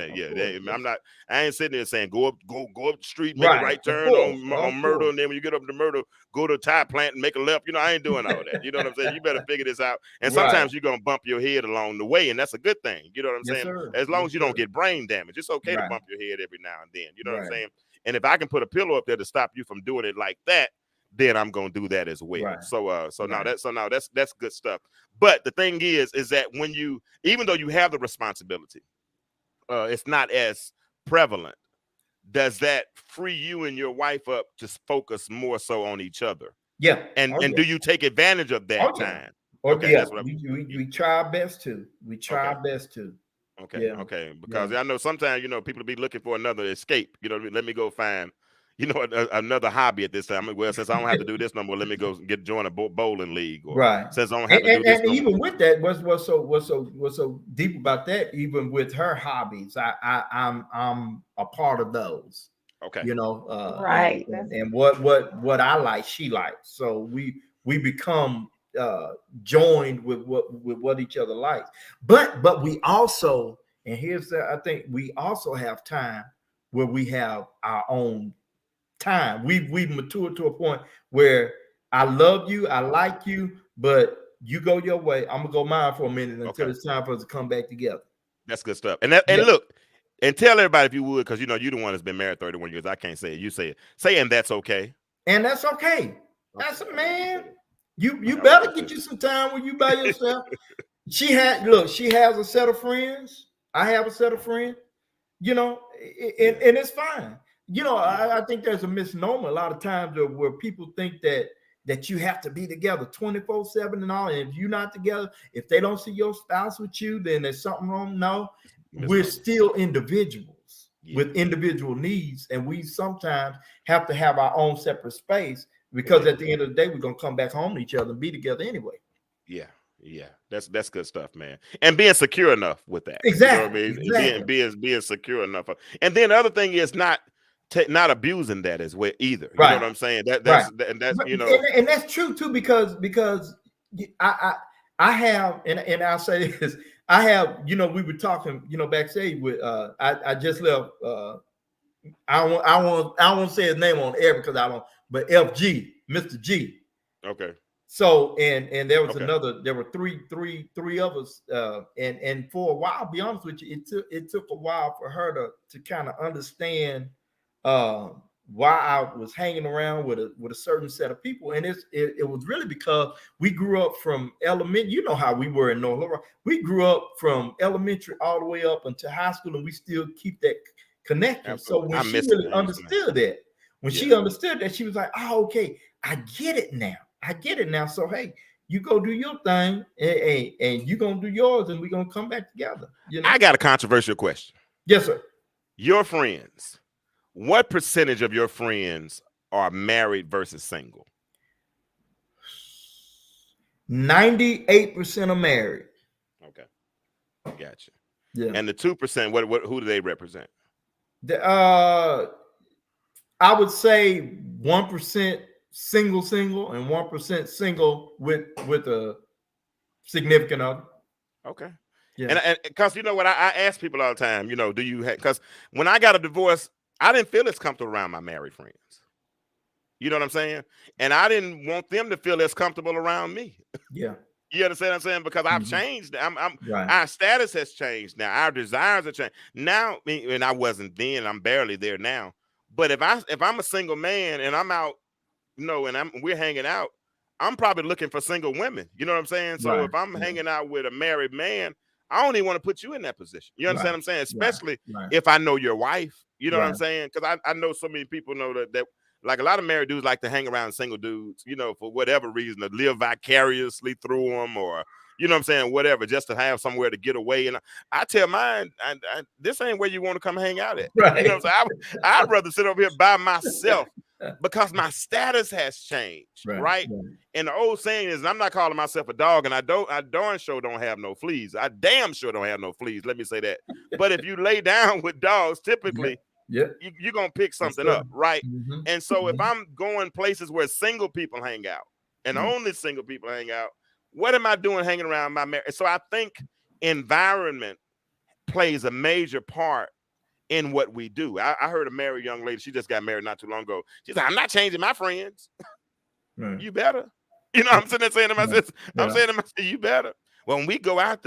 I ain't sitting there saying go up the street, make a right turn on Myrtle, and then when you get up to Myrtle, go to a tire plant and make a left. You know, I ain't doing all that. You know what I'm saying? You better figure this out. And sometimes you're gonna bump your head along the way, and that's a good thing. You know what I'm saying? Sir. As long as you don't get brain damage, it's okay to bump your head every now and then. You know what I'm saying? And if I can put a pillow up there to stop you from doing it like that, then I'm gonna do that as well. Now that's good stuff. But the thing is that when even though you have the responsibility, it's not as prevalent. Does that free you and your wife up to focus more so on each other? Yeah. And do you take advantage of that time? Okay, that's what we try our best to. Our best to. Okay. Because I know sometimes, you know, people be looking for another escape. You know, let me go find, you know, another hobby at this time. Well, since I don't have to do this no more, let me go join a bowling league. Or since I don't have to do this. And even with that, what's so deep about that? Even with her hobbies, I'm a part of those. Okay. You know, right. And what I like, she likes. So we become joined with what each other likes. But we also, and I think we also have time where we have our own time. We've matured to a point where I love you, I like you, but you go your way, I'm gonna go mine for a minute until it's time for us to come back together. That's good stuff. And look, and tell everybody if you would, because you know you're the one that's been married 31 years. I can't say it. You say it. Say, and that's okay. And that's okay. That's a man. You better get you some time when you by yourself. She has a set of friends. I have a set of friends. You know, and it's fine. You know, I think there's a misnomer a lot of times where people think that you have to be together 24/7 and all. And if you're not together, if they don't see your spouse with you, then there's something wrong. No, we're still individuals with individual needs, and we sometimes have to have our own separate space because at the end of the day, we're gonna come back home to each other and be together anyway. Yeah, that's good stuff, man. And being secure enough with that, exactly. You know what I mean? Being secure enough, and then the other thing is not abusing that as well either. You know what I'm saying? That's you know, and that's true too because I have and I'll say this. I have, you know, we were talking, you know, backstage with I just left I won't say his name on air because I don't, but FG, Mr. G. Okay. So and there was there were three of us and for a while, I'll be honest with you, it took a while for her to kind of understand why I was hanging around with a certain set of people. And it was really because we grew up from elementary. You know how we were in North Little Rock. We grew up from elementary all the way up until high school, and we still keep that connection. Absolutely. So when she really understood that, she understood that, she was like, oh, okay, I get it now. So hey, you go do your thing, and you gonna do yours, and we're gonna come back together. You know? I got a controversial question. Yes, sir. Your friends. What percentage of your friends are married versus single? 98% are married. Okay. Gotcha. Yeah. And the 2%, what who do they represent? I would say 1% single, and 1% single with a significant other. Okay. Yeah. And because you know what, I ask people all the time, you know, do you have, because when I got a divorce, I didn't feel as comfortable around my married friends. You know what I'm saying? And I didn't want them to feel as comfortable around me. Yeah. You understand what I'm saying? Because I've changed. Right. Our status has changed now. Our desires have changed. Now, and I wasn't then, I'm barely there now. But if I'm a single man and I'm out, you know, and we're hanging out, I'm probably looking for single women. You know what I'm saying? So Right. if I'm hanging out with a married man, I don't even want to put you in that position. You understand what I'm saying? Especially if I know your wife. You know what I'm saying? Because I know so many people know that like a lot of married dudes like to hang around single dudes, you know, for whatever reason, to live vicariously through them, or you know what I'm saying, whatever, just to have somewhere to get away. And I tell mine, this ain't where you want to come hang out at. Right. You know what I'm saying? I'd rather sit over here by myself because my status has changed, right? And the old saying is, and I'm not calling myself a dog, and I darn sure don't have no fleas. I damn sure don't have no fleas. Let me say that. But if you lay down with dogs, typically, you're gonna pick something up, right? And so if I'm going places where single people hang out, and only single people hang out, what am I doing hanging around my marriage? So I think environment plays a major part in what we do. I heard a married young lady, she just got married not too long ago. She's like, I'm not changing my friends. You better. You know what I'm sitting there saying to myself, I'm saying to myself, you better. When we go out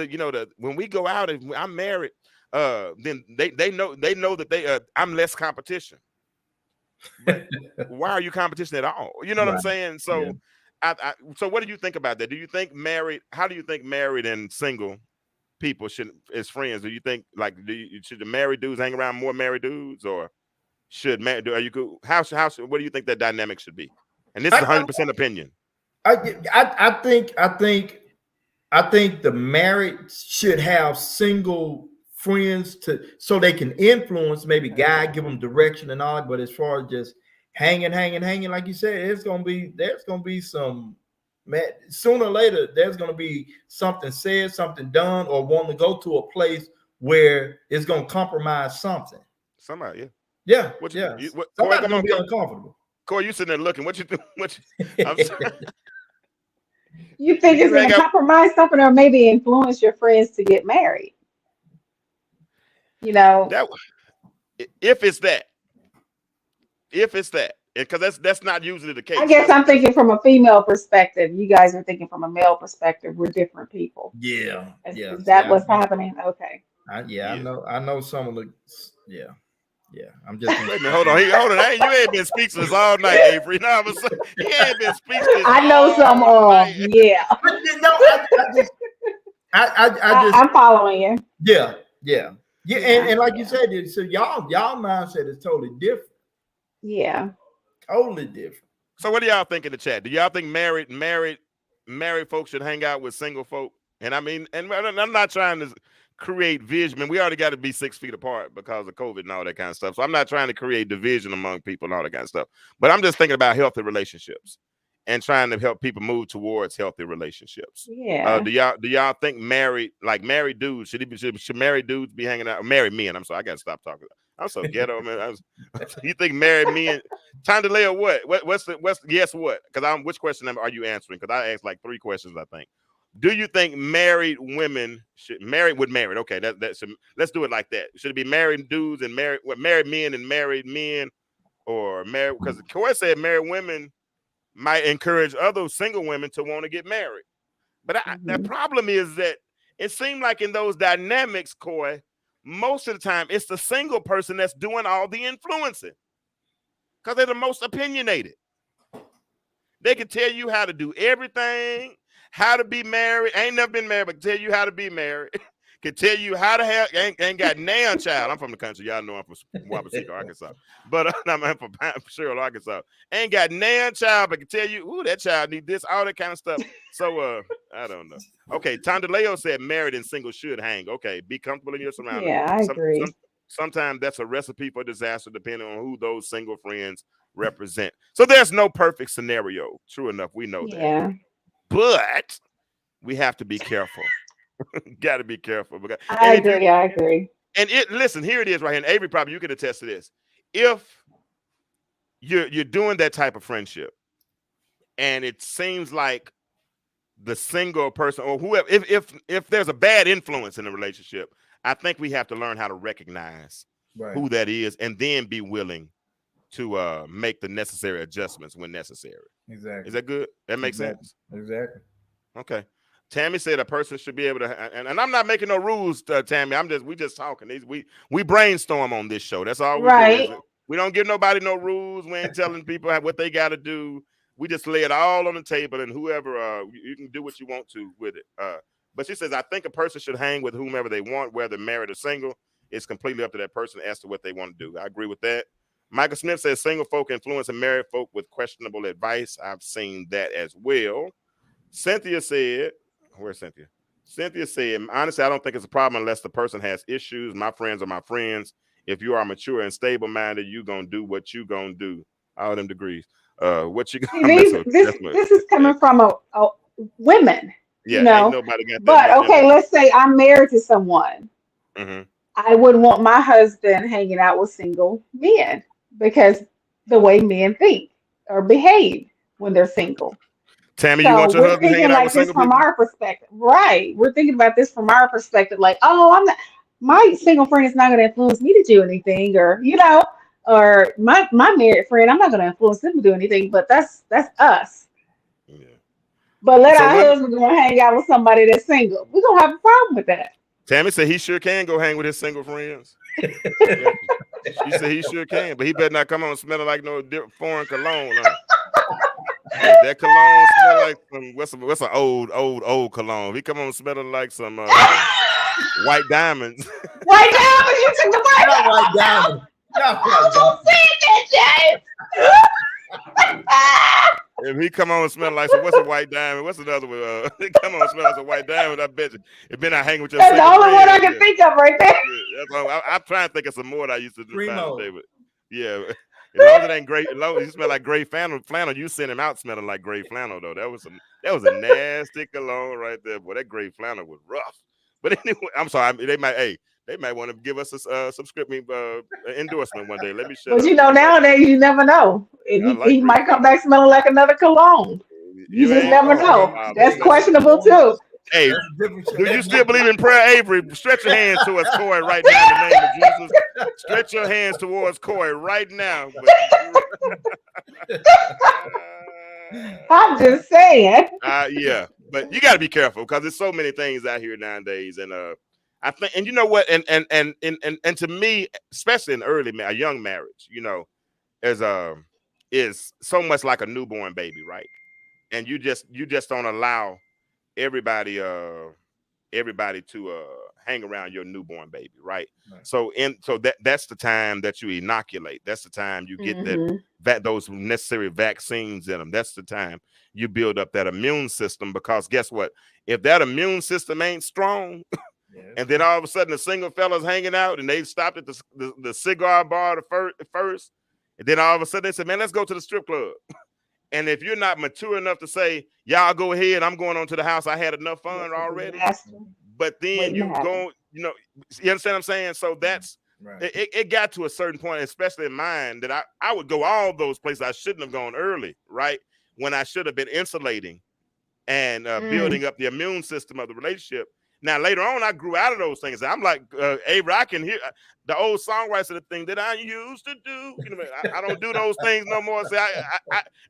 when we go out and I'm married, then they know that I'm less competition. But why are you competition at all? You know what I'm saying? So so what do you think about that? Do you think how do you think married and single people should, as friends, do you think like should the married dudes hang around more married dudes, or should what do you think that dynamic should be? And this is 100% opinion. I think the married should have single friends so they can influence, maybe guide, give them direction and all. But as far as just hanging, like you said, there's gonna be some, man, sooner or later there's gonna be something said, something done, or want to go to a place where it's gonna compromise something. Somebody, somebody's gonna be uncomfortable. Corey, you sitting there looking. What you think? You think it's going to compromise something, or maybe influence your friends to get married? You know, if it's that, because that's not usually the case. I guess I'm thinking from a female perspective. You guys are thinking from a male perspective. We're different people. Is that what's happening? Okay. I know some of the. I'm just. Wait a minute, hold on. Hey, you ain't been speechless all night, Avery. No, he ain't been speechless. I know some of. Yeah. I'm following you. Yeah. And like you said, so y'all mindset is totally different. Yeah. Totally different. So what do y'all think in the chat? Do y'all think married folks should hang out with single folk? And I mean, and I'm not trying to create division. We already got to be 6 feet apart because of COVID and all that kind of stuff. So I'm not trying to create division among people and all that kind of stuff. But I'm just thinking about healthy relationships and trying to help people move towards healthy relationships. Yeah. Do y'all think married dudes should married dudes be hanging out? Married men. I'm sorry, I gotta stop talking. I'm so ghetto, man. You think married men? Time to lay a what? What's yes what? Because which question are you answering? Because I asked like 3 questions, I think. Do you think married women should married? Okay, let's do it like that. Should it be married dudes and married men and married men, or married? Because Corey said married women might encourage other single women to want to get married. But the problem is that it seemed like in those dynamics, Corey, most of the time it's the single person that's doing all the influencing because they're the most opinionated. They can tell you how to do everything, how to be married. Ain't never been married, but can tell you how to be married. Can tell you how to have, ain't got now child. I'm from the country. Y'all know I'm from Wabaseka, Arkansas. But I'm from Cheryl, Arkansas. Ain't got now child, but can tell you, ooh, that child need this, all that kind of stuff. So I don't know. Okay, Tondaleo said married and single should hang. Okay, be comfortable in your surroundings. Yeah, I agree. Sometimes that's a recipe for disaster, depending on who those single friends represent. So there's no perfect scenario. True enough, we know that. But we have to be careful. Got to be careful. Because, I agree. I agree. And listen, here it is right here. And Avery, probably you can attest to this. If you're doing that type of friendship, and it seems like the single person or whoever, if there's a bad influence in the relationship, I think we have to learn how to recognize who that is, and then be willing to make the necessary adjustments when necessary. Exactly. Is that good? That makes sense. Exactly. Okay. Tammy said a person should be able to, and I'm not making no rules, Tammy. We just talking. We brainstorm on this show. That's all we do. We don't give nobody no rules. We ain't telling people what they got to do. We just lay it all on the table, and whoever you can do what you want to with it. But she says, I think a person should hang with whomever they want, whether married or single. It's completely up to that person as to what they want to do. I agree with that. Michael Smith says single folk influencing married folk with questionable advice. I've seen that as well. Cynthia said, where's Cynthia? Cynthia said, honestly, I don't think it's a problem unless the person has issues. My friends are my friends. If you are mature and stable-minded, you gonna do what you gonna do. All them degrees. What you gonna this is coming from a women. Yeah, you know, ain't nobody got that. But okay, let's say I'm married to someone. Mm-hmm. I wouldn't want my husband hanging out with single men because the way men think or behave when they're single. Tammy, So you want your husband hanging out with single from people? our perspective, right? We're thinking about this from our perspective, like, oh, I'm not. My single friend is not going to influence me to do anything, or or my married friend, I'm not going to influence them to do anything. But that's us. Yeah. But our husband go hang out with somebody that's single. We're gonna have a problem with that. Tammy said he sure can go hang with his single friends. She said he sure can, but he better not come on smelling like no foreign cologne. If that cologne smell like what's an old cologne? He come on smelling like some white diamonds. White diamonds? You took the white diamond. Don't say that, James. If he come on and smell like what's a white diamond? What's another one? He come on and smell like a white diamond. I bet you. It been out hanging with your. That's the only one I can think of right there. Yeah, I'm trying to think of some more that I used to do back today, but yeah. As long as it ain't gray, as long as you smell like gray flannel, you send him out smelling like gray flannel though. That was a nasty cologne right there. Boy, that gray flannel was rough. But anyway, I'm sorry. They might want to give us a subscription endorsement one day. Let me shut up. But nowadays you never know. He might come back smelling like another cologne. You just never know. That's questionable too. Hey, do you still believe in prayer, Avery? Stretch your hands towards Corey right now in the name of Jesus. Stretch your hands towards Corey right now. I'm just saying. Yeah, but you got to be careful because there's so many things out here nowadays, and I think, and you know what, and to me, especially in a young marriage, is so much like a newborn baby, right? And you just don't allow everybody to hang around your newborn baby, right? So that's the time that you inoculate. That's the time you get those necessary vaccines in them. That's the time you build up that immune system, because guess what? If that immune system ain't strong, and then all of a sudden the single fellas hanging out and they stopped at the cigar bar first, and then all of a sudden they said, man, let's go to the strip club. And if you're not mature enough to say, y'all go ahead, I'm going on to the house, I had enough fun already. But then you go, you understand what I'm saying? So that's it got to a certain point, especially in mine, that I would go all those places I shouldn't have gone early, right? When I should have been insulating and building up the immune system of the relationship. Now, later on, I grew out of those things. I'm like, Avery, I can hear the old songwriter of the thing that I used to do. I don't do those things no more. See,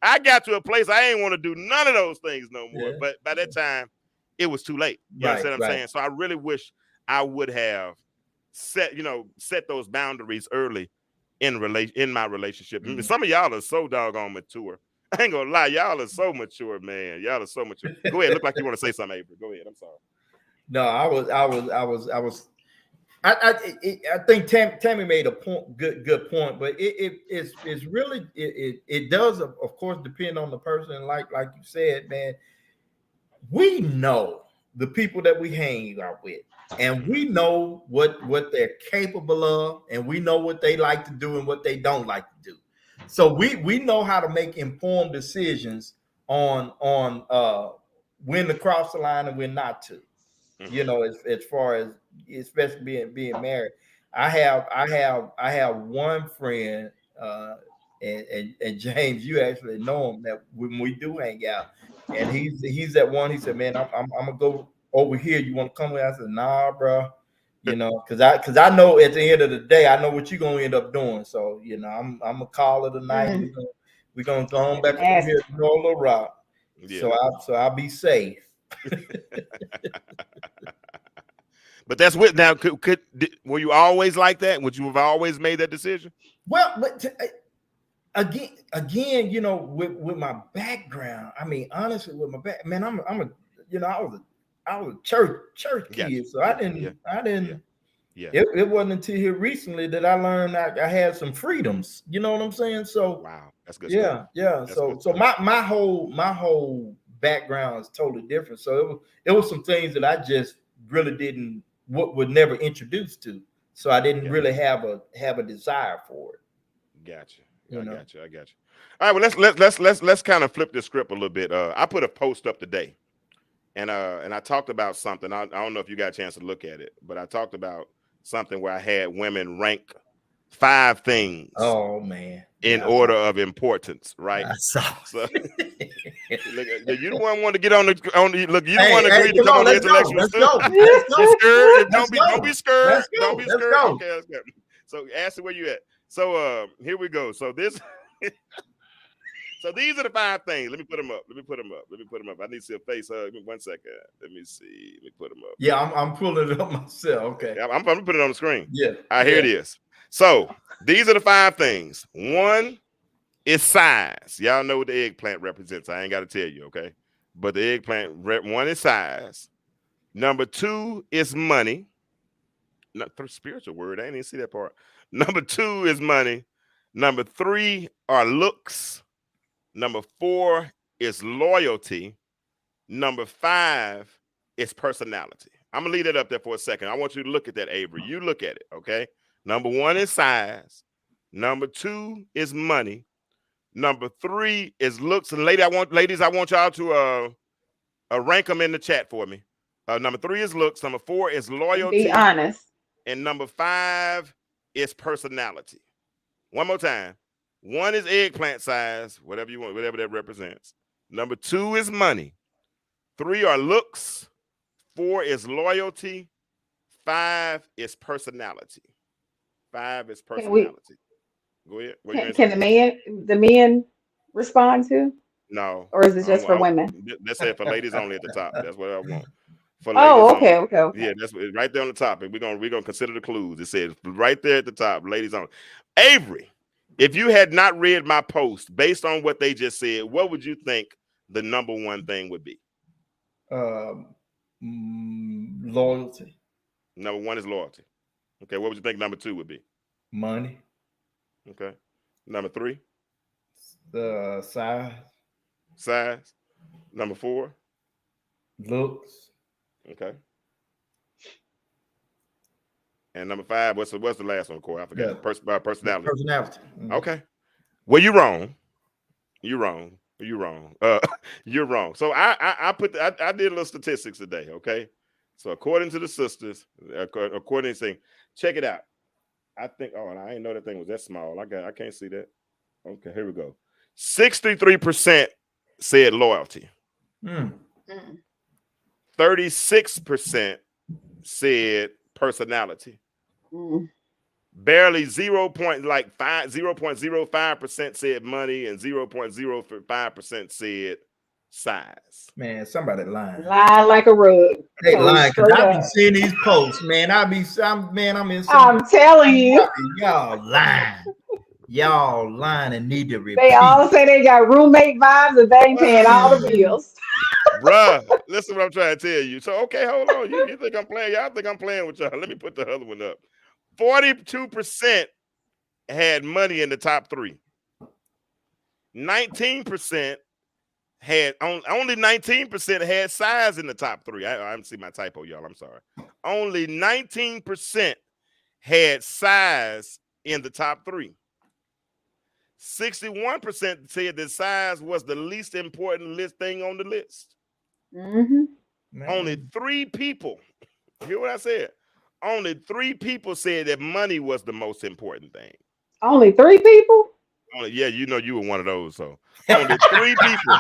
I got to a place I ain't want to do none of those things no more. Yeah. But by that time, it was too late. You understand what I'm saying? So I really wish I would have set those boundaries early in my relationship. Mm-hmm. Some of y'all are so doggone mature. I ain't gonna lie, y'all are so mature, man. Y'all are so mature. Go ahead, look like you want to say something, Avery. Go ahead. I'm sorry. No, I think Tammy made a good point, but it's really it does of course depend on the person. Like you said, man, we know the people that we hang out with, and we know what they're capable of, and we know what they like to do and what they don't like to do. So we know how to make informed decisions on when to cross the line and when not to. You know, as far as especially being married. I have one friend, and James, you actually know him, that when we do hang out, and he's that one. He said, "Man, I'm gonna go over here. You want to come with?" I said, "Nah, bro." You know, because I know at the end of the day, I know what you're gonna end up doing. So you know, I'm gonna call it a night. Mm, We're gonna go on back over here nasty. to Nola Rock. Yeah. So I'll be safe. But that's what now. Were you always like that? Would you have always made that decision? Well, but again, you know, with my background, I mean, honestly, with my back, man, I'm a, you know, I was a church Gotcha. kid, so I didn't. Yeah. It wasn't until here recently that I learned I had some freedoms. You know what I'm saying? So Wow, that's good yeah, stuff. yeah. That's So good so stuff. my whole background is totally different. So it was some things that I just really didn't would never introduced to. So I didn't Yeah. really have a desire for it. Gotcha. You I know. got you. I got you. All right. Well, let's kind of flip the script a little bit. I put a post up today, and I talked about something. I don't know if you got a chance to look at it, but I talked about something where I had women rank 5 things Oh man. in Yeah, order of importance, right? I saw. So look, you the one want to get on the look. You the Hey, one hey, agreed to come come on, on the let's go. intellectual Let's stuff. go. Let's You go. scared? Let's Don't be go. scared. Let's go. Don't be Let's scared. go. Okay, let's go. So Ashley, where you at? So here we go. So this so these are the 5 things. Let me put them up. I need to see a face. Give me 1 second. Let me see. Let me put them up. Yeah, I'm pulling it up myself. Okay. I'm gonna put it on the screen. Yeah. All right, here it is. So these are the 5 things. 1 is size. Y'all know what the eggplant represents. I ain't got to tell you, okay? But the eggplant, 1 is size. Number 2 is money. Not the spiritual word. I didn't even see that part. Number 2 is money. Number 3 are looks. Number 4 is loyalty. Number 5 is personality. I'm gonna leave that up there for a second. I want you to look at that, Avery. You look at it, okay? Number 1 is size. Number 2 is money. Number 3 is looks. And ladies, I want y'all to rank them in the chat for me. Number 3 is looks. Number 4 is And loyalty. be honest. And number 5 is personality. One more time. 1 is eggplant size, whatever you want, whatever that represents. Number 2 is money. 3 are looks. 4 is loyalty. 5 is personality. 5 is personality. Go ahead. What you Can the men respond to, No. or is it just for women? That's it for ladies only at the top. That's what I want. For Oh, ladies okay, only. okay, okay. Yeah, that's right there on the top. And we're gonna consider the clues. It says right there at the top, ladies only. Avery, if you had not read my post based on what they just said, what would you think the number 1 thing would be? Loyalty. Number 1 is loyalty. Okay, what would you think number 2 would be? Money. Okay. Number 3? Size. Size. Number 4? Looks. Okay. And number 5, what's the last one, Corey? I forgot. Yeah. Personality. Personality. Okay. Well, you're wrong. You're wrong. You're wrong. You're wrong. So I did a little statistics today. Okay. So according to the sisters, according to thing, check it out. I think. Oh, and I didn't know that thing was that small. I can't see that. Okay, here we go. 63% said loyalty. 36% said personality. Barely 0.05% said money, and 0.05% said size. Man, somebody lying. Lie like a rug. They lying because Straight I be up. seeing these posts, man. I'm in some. I'm telling you, Y'all lying. Y'all lying and need to repeat. they all say they got roommate vibes and they ain't paying all the bills. Bruh, listen what I'm trying to tell you. So, okay, hold on. You think I'm playing? Y'all think I'm playing with y'all. Let me put the other one up. 42% had money in the top 3. 19% had only 19% had size in the top 3. I didn't see my typo, y'all. I'm sorry. Only 19% had size in the top 3. 61% said that size was the least important thing on the list. Mm-hmm. Only 3 people Hear what I said? Only 3 people said that money was the most important thing. Only 3 people? Only, yeah, you know you were one of those. So only 3 people.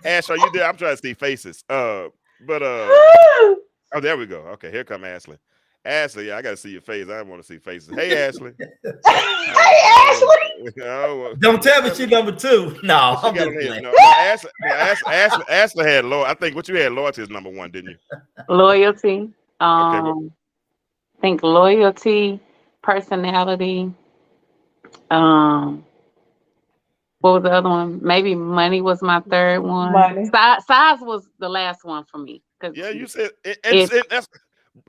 Ash, are you there? I'm trying to see faces. Oh, there we go. Okay, here come Ashley. Ashley, yeah, I gotta see your face. I want to see faces. Hey, Ashley. Hey, Ashley. Oh, Don't tell me she number 2. No, she I'm got just on here. playing. No, Ashley had loyalty. I think what you had loyalty is number 1, didn't you? Loyalty. Okay. I think loyalty, personality. What was the other one? Maybe money was my third one. Money. Size was the last one for me. Yeah, you said It's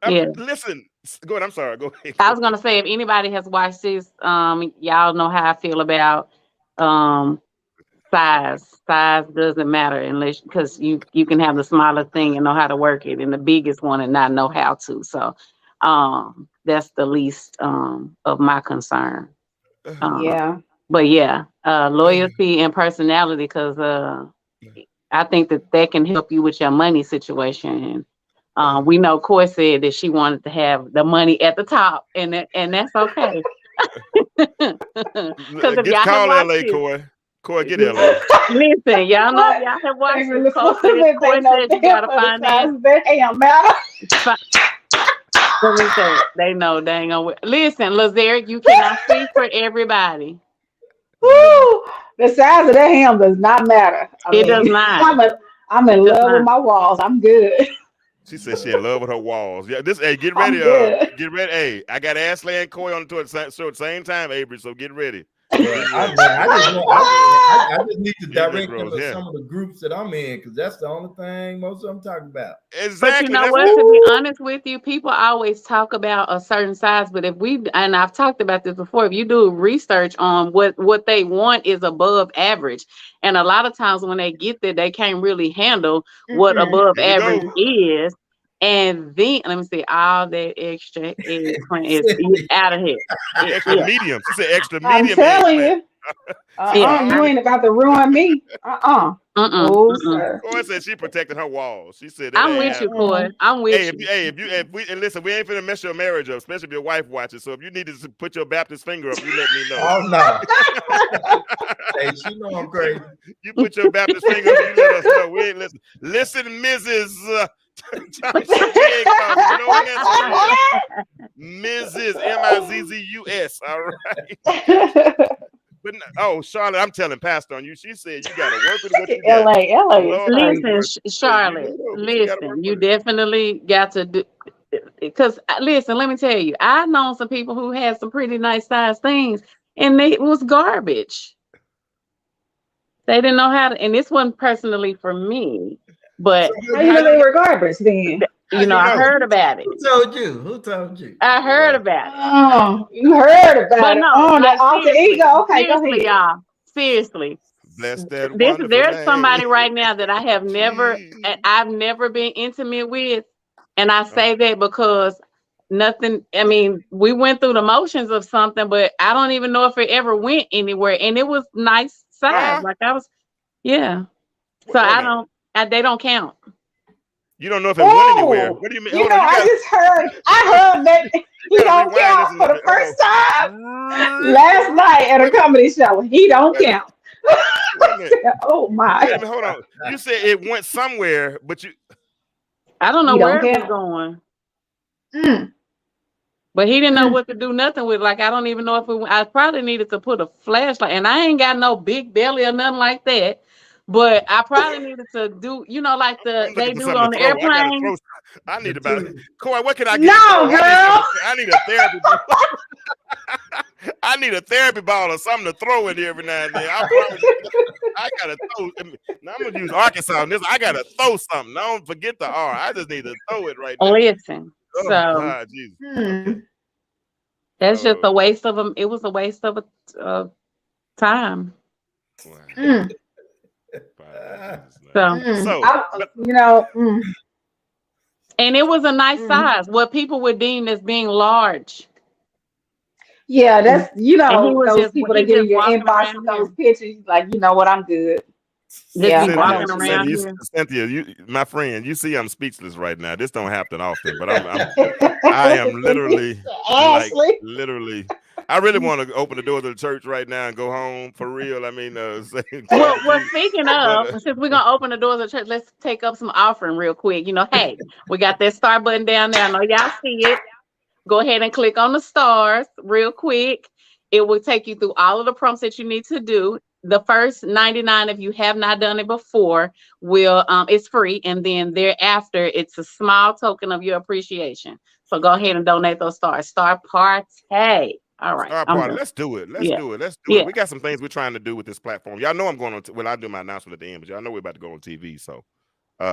yeah. Listen, go ahead. I'm sorry. Go ahead. I was gonna say if anybody has watched this, y'all know how I feel about size. Size doesn't matter unless because you can have the smaller thing and know how to work it, and the biggest one and not know how to. So that's the least of my concern. Yeah. But yeah, loyalty and personality, because I think that can help you with your money situation. And we know Coy said that she wanted to have the money at the top, and that's okay. Because if y'all call have LA, watched Coy, get LA. listen, y'all know if y'all have watched this. Coy said you gotta find that. Let me say, they know they ain't gonna. Listen, Lazarick, you cannot speak for everybody. Woo! The size of that ham does not matter. It does not. I'm in love with my walls. I'm good. She said she in love with her walls. Yeah, hey, get ready. Get ready. Hey, I got Ashley and Coy on the tour at the same time, Avery. So get ready. I just need to direct them to some of the groups that I'm in because that's the only thing most of them talking about. Exactly. But you know what? To be honest with you, people always talk about a certain size, but and I've talked about this before, if you do research on what they want is above average, and a lot of times when they get there, they can't really handle what above average is. And then let me see, all that extra is out of here. Extra medium. She said extra medium. I'm telling you. You ain't about to ruin me. Oh, sir. Coy said she protected her walls. She said, I'm with you, Coy. I'm with you. If we and listen, we ain't finna mess your marriage up, especially if your wife watches. So if you needed to put your Baptist finger up, you let me know. Oh no. Hey, she know I'm crazy. You put your Baptist finger up, you let us know. We ain't listen. Listen, Mrs. Mrs. Mizzus. All right. But Charlotte, I'm telling Pastor on you. She said you got to work with what you got. LA. Listen, Charlotte. Listen, you definitely got to do. Because listen, let me tell you, I've known some people who had some pretty nice size things, and it was garbage. They didn't know how to, and this wasn't personally for me, but how you know they were garbage then? You know, I heard about it. Who told you? I heard about it. Oh, you heard about it. No, the alter ego. Okay, go ahead. Y'all. Seriously. Bless that there's somebody right now that I have I've never been intimate with. And I say that because we went through the motions of something, but I don't even know if it ever went anywhere. And it was nice size. Yeah. So they don't count. You don't know if it went anywhere. What do you mean? I heard that he don't count for the first time last night at a comedy show. He don't count. Oh my! Wait a minute, hold on. You said it went somewhere, but I don't know where it was going. But he didn't know what to do nothing with. Like, I don't even know if I probably needed to put a flashlight, and I ain't got no big belly or nothing like that. But I probably needed to do, like they do on the airplane. I need about it. Coy, what can I get? No, girl. I need a therapy ball. I need a therapy ball or something to throw in there every now and then. I gotta throw. Now I'm gonna use Arkansas on this. I gotta throw something. Don't forget the R. I just need to throw it right now. Listen. Oh, so God, Jesus. That's just a waste of them. It was a waste of a time. Wow. And it was a nice size. What people would deem as being large. Yeah, that's those people that get in your inbox with those pictures. Like, you know what, I'm good. Yeah, be I walking know what you around mean. here. Cynthia, my friend, you see I'm speechless right now. This don't happen often, but I am literally Ashley. literally. I really want to open the doors of the church right now and go home for real. I mean, say glory to Well, Jesus. speaking But, of, since we're gonna open the doors of the church, let's take up some offering real quick. Hey, we got that star button down there. I know y'all see it. Go ahead and click on the stars real quick. It will take you through all of the prompts that you need to do. The first 99, if you have not done it before, will it's free, and then thereafter it's a small token of your appreciation. So go ahead and donate those stars. Star party. All right. Star party. Let's do it. Let's do it. Let's do it. We got some things we're trying to do with this platform. Y'all know I'm going on. Well, I'll do my announcement at the end, but y'all know we're about to go on TV. So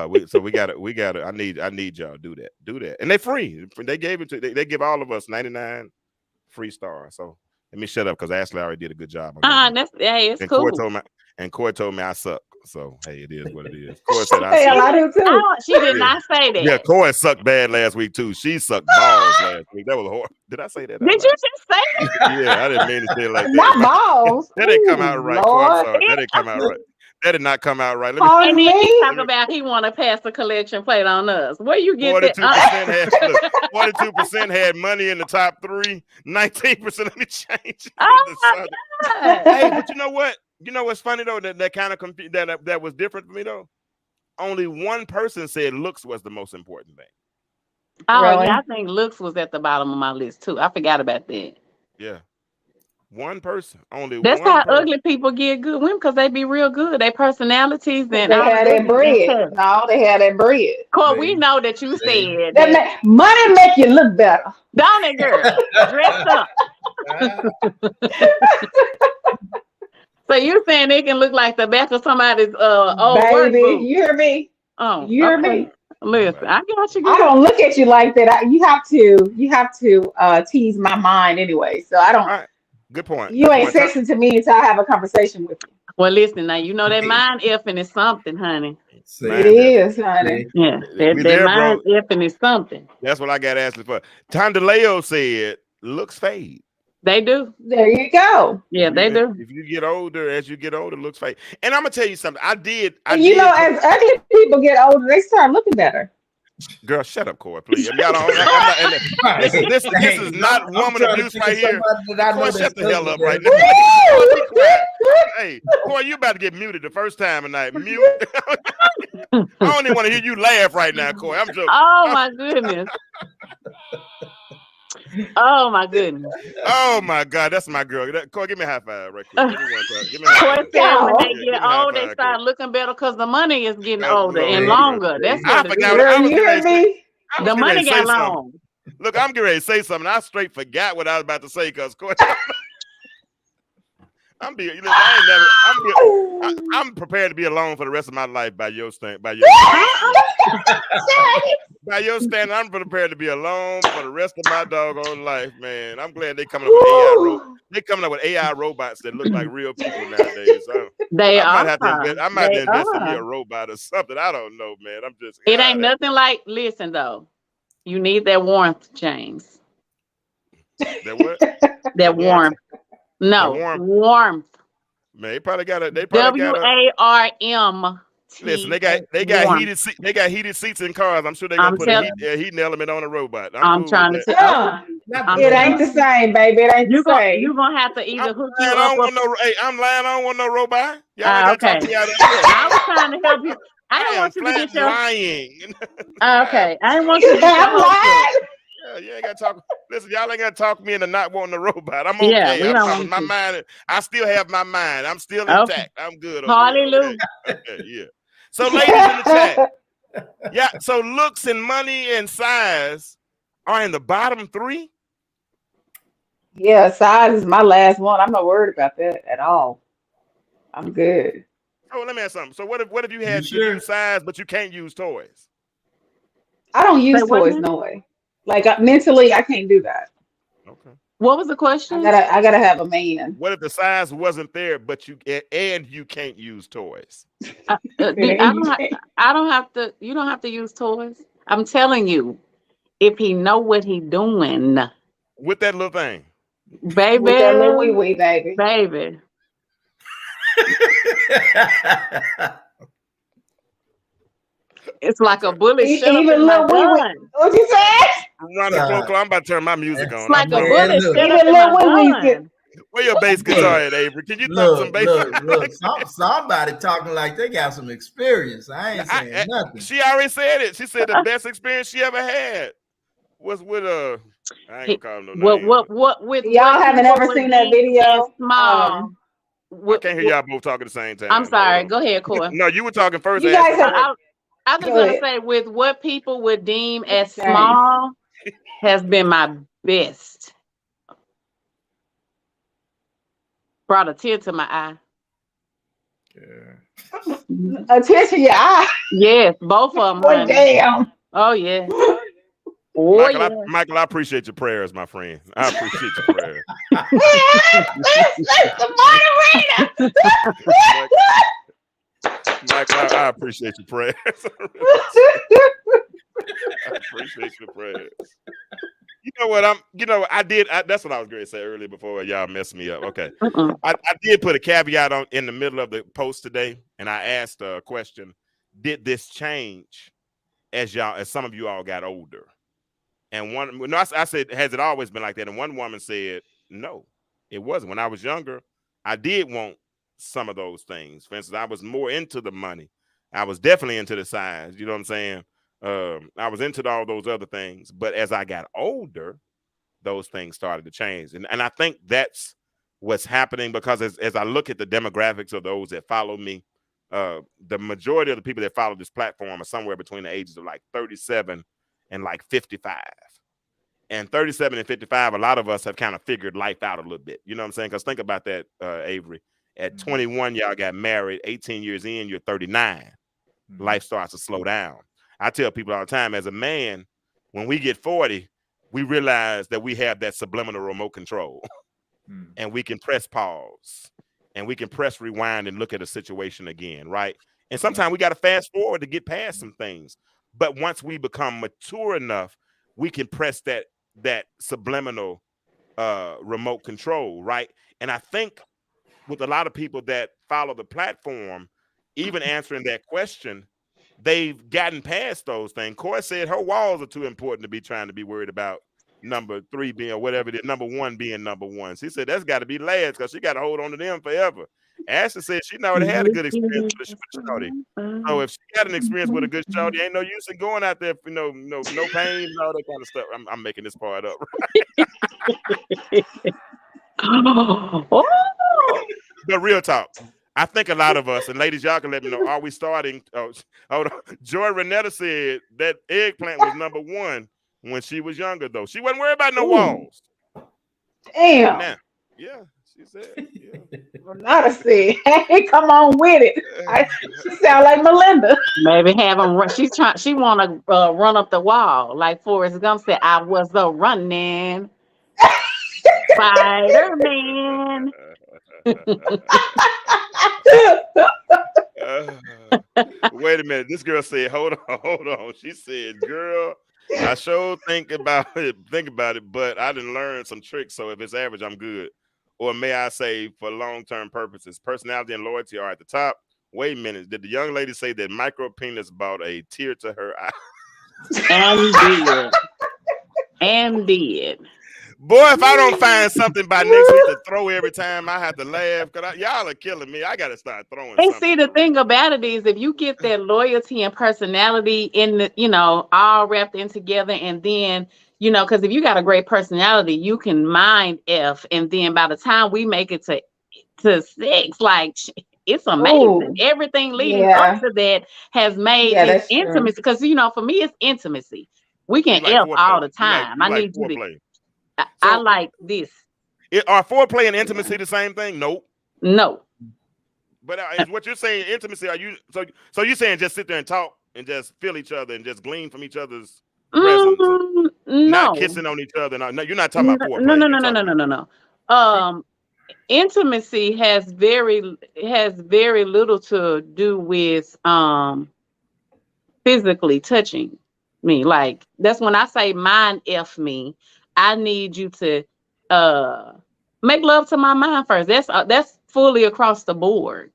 we got it. I need y'all to do that. Do that. And they're free. They gave it to they give all of us 99 free stars. So let me shut up because Ashley already did a good job on that. It's and cool. Corey told me I suck. So hey, it is what it is. Corey said I suck. I do too. She did not say that. Yeah, Corey sucked bad last week too. She sucked balls last week. That was horrible. Did I say that? Did you just say that? Yeah, I didn't mean to say it like that. Not balls. That didn't come out right. Corey, I'm sorry. That didn't come out right. That did not come out right. Let me. And then he talk about he want to pass the collection plate on us. Where you get 42% had money in the top three. 19% of the change. Hey, but you know what? You know what's funny though? That kind of that was different for me though. Only one person said looks was the most important thing. Oh, really? Yeah, I think looks was at the bottom of my list too. I forgot about that. Yeah. One person, only That's one how person. ugly people get good women because they be real good. Their personalities and they had that bread. No, they had that bread. Cause we know that you said that money make you look better. Don't it, girl? Dressed up. So you saying they can look like the back of somebody's old baby, work book. You hear me? Oh, you hear me? Listen, I got you. I don't look at you like that. You have to tease my mind anyway. So I don't. Right. Good point. You ain't sexy to me until I have a conversation with you. Well, listen, now you know that mind effing is something, honey. It is, honey. Yeah, that mind effing is something. That's what I got Ashley for. Tondaleo said, looks fade. They do. There you go. Yeah, they do. If you get older, as you get older, looks fade. And I'm gonna tell you something. I did. As ugly people get older, they start looking better. Girl, shut up, Corey, please. This is not woman abuse right here. Corey, shut the hell up right now. Hey, Corey, you about to get muted the first time tonight. Mute. I don't even want to hear you laugh right now, Corey. I'm joking. Oh my goodness. Oh my goodness. Oh my God, that's my girl. Corey, give me a high five right quick. Give me one time. Give me a high five. When they get old, they start looking better because the money is getting older and longer. That's what it is. The money got long. Look, I'm getting ready to say something. I straight forgot what I was about to say because Corey. I'm prepared to be alone for the rest of my life by your standard. By your standard, I'm prepared to be alone for the rest of my doggone life, man. I'm glad they coming up with AI. They coming up with AI robots that look like real people nowadays. I might invest in a robot or something. I don't know, man. I'm just. It ain't nothing like. Listen though, you need that warmth, James. That what? That warmth. No, warmth. Man, they probably got a WARM. Listen, they got heated seats in cars. I'm sure they're gonna put a heating element on a robot. I'm trying to tell you. It ain't the same, baby. It ain't the same. You're gonna have to either hook you up. I'm lying. I don't want no robot. Y'all okay. I was trying to help you. I don't want you to get your lying. Okay, I didn't want you to get your lying. You ain't gotta talk. Listen, y'all ain't gotta talk me into not wanting a robot. I'm okay. Yeah, my mind. I still have my mind. I'm still intact. I'm good. Hallelujah. Okay, yeah. So, ladies in the chat, yeah. So, looks and money and size are in the bottom three. Yeah, size is my last one. I'm not worried about that at all. I'm good. Oh, let me ask something. So, what if you had to use size, but you can't use toys? I don't use toys, no way. Like mentally, I can't do that. Okay. What was the question? I gotta have a man. What if the size wasn't there, but you can't use toys? I don't have to. You don't have to use toys. I'm telling you, if he know what he doing with that little thing, baby, with that little wee baby. It's like a bullet shut up Even in my Lil Wee Wee. gun. What you said? Run the floor, I'm about to turn my music It's on. like a I'm bullet shut up Even in my Lil Wee Wee said, gun. Where your bass guitar at, Avery? Can you thump some bass? Look. Somebody talking like they got some experience. I ain't saying nothing. She already said it. She said the best experience she ever had was with I ain't gonna call him no name. What with y'all what haven't people ever would seen that deem as video? small. I can't hear y'all both talking at the same time. I'm sorry. Go ahead, Cora. No, you were talking first. You guys have. I was Go gonna ahead. say with what people would deem as James. small has been my best. Brought a tear to my eye. A tear to your eye. Yes, both of them. Boy, damn. Oh yeah. Oh Michael, I appreciate your prayers, my friend. I appreciate your prayers. That's the moderator. Michael, I appreciate your prayers. I appreciate your prayers. You know what? That's what I was going to say earlier before y'all messed me up. Okay. I did put a caveat on in the middle of the post today, and I asked a question: did this change as some of you all got older? And I said, has it always been like that? And one woman said, no, it wasn't. When I was younger, I did want some of those things. For instance, I was more into the money. I was definitely into the size. You know what I'm saying? I was into all those other things. But as I got older, those things started to change. And I think that's what's happening, because as I look at the demographics of those that follow me, the majority of the people that follow this platform are somewhere between the ages of like 37 and like 55. And 37 and 55, a lot of us have kind of figured life out a little bit. You know what I'm saying? Because think about that, Avery. At 21, y'all got married. 18 years in, you're 39. Life starts to slow down. I tell people all the time, as a man, when we get 40, we realize that we have that subliminal remote control. And we can press pause. And we can press rewind and look at a situation again, right? And sometimes we got to fast forward to get past some things. But once we become mature enough, we can press that subliminal remote control, right? And I think with a lot of people that follow the platform, even answering that question, they've gotten past those things. Cora said her walls are too important to be trying to be worried about number 3 being, or whatever it is, number 1 being number 1. She said that's got to be last, because she got to hold on to them forever. Ashley said she already had a good experience with a shorty. So if she got an experience with a good shorty, ain't no use in going out there, no pain and all that kind of stuff. I'm making this part up. But real talk, I think a lot of us, and ladies, y'all can let me know, are we starting? Hold on. Joy Renetta said that eggplant was number 1 when she was younger, though. She wasn't worried about no walls. Damn. Now, yeah, she said, yeah. Renata said, hey, come on with it. She sound like Melinda. Maybe have them run. She want to run up the wall. Like Forrest Gump said, I was the running Spider-Man. Wait a minute. This girl said, hold on. She said, girl, I sure think about it, but I didn't learn some tricks. So if it's average, I'm good. Or may I say, for long-term purposes, personality and loyalty are at the top. Wait a minute. Did the young lady say that micro penis brought a tear to her eye? And did. Boy, if I don't find something by next week to throw every time, I have to laugh, because y'all are killing me. I got to start throwing And something. see, the thing about it is, if you get that loyalty and personality in the, all wrapped in together, and then, because if you got a great personality, you can mind F, and then by the time we make it to 6, like, it's amazing. Ooh, Everything leading up to that has made this intimacy. Because, for me, it's intimacy. We can like F all the time. I need you to. I like this. Are foreplay and intimacy the same thing? Nope. No. But is what you're saying intimacy? Are you so you're saying just sit there and talk and just feel each other and just glean from each other's presence? No. Not kissing on each other. No, you're not talking about foreplay. No. Intimacy has very little to do with physically touching me. Like, that's when I say mind F me. I need you to make love to my mind first. That's fully across the board.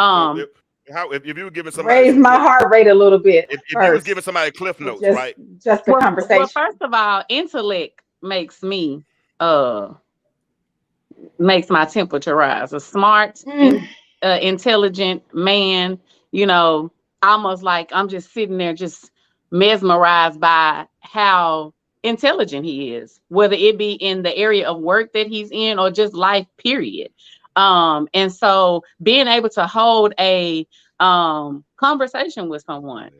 Um, if you were giving somebody Raise my heart rate a little bit if you was first. giving somebody cliff notes, Just right? just the well, conversation. first of all, intellect makes my temperature rise. A smart, intelligent man, you know, almost like I'm just sitting there just mesmerized by how intelligent he is, whether it be in the area of work that he's in or just life, period. And so being able to hold a conversation with someone,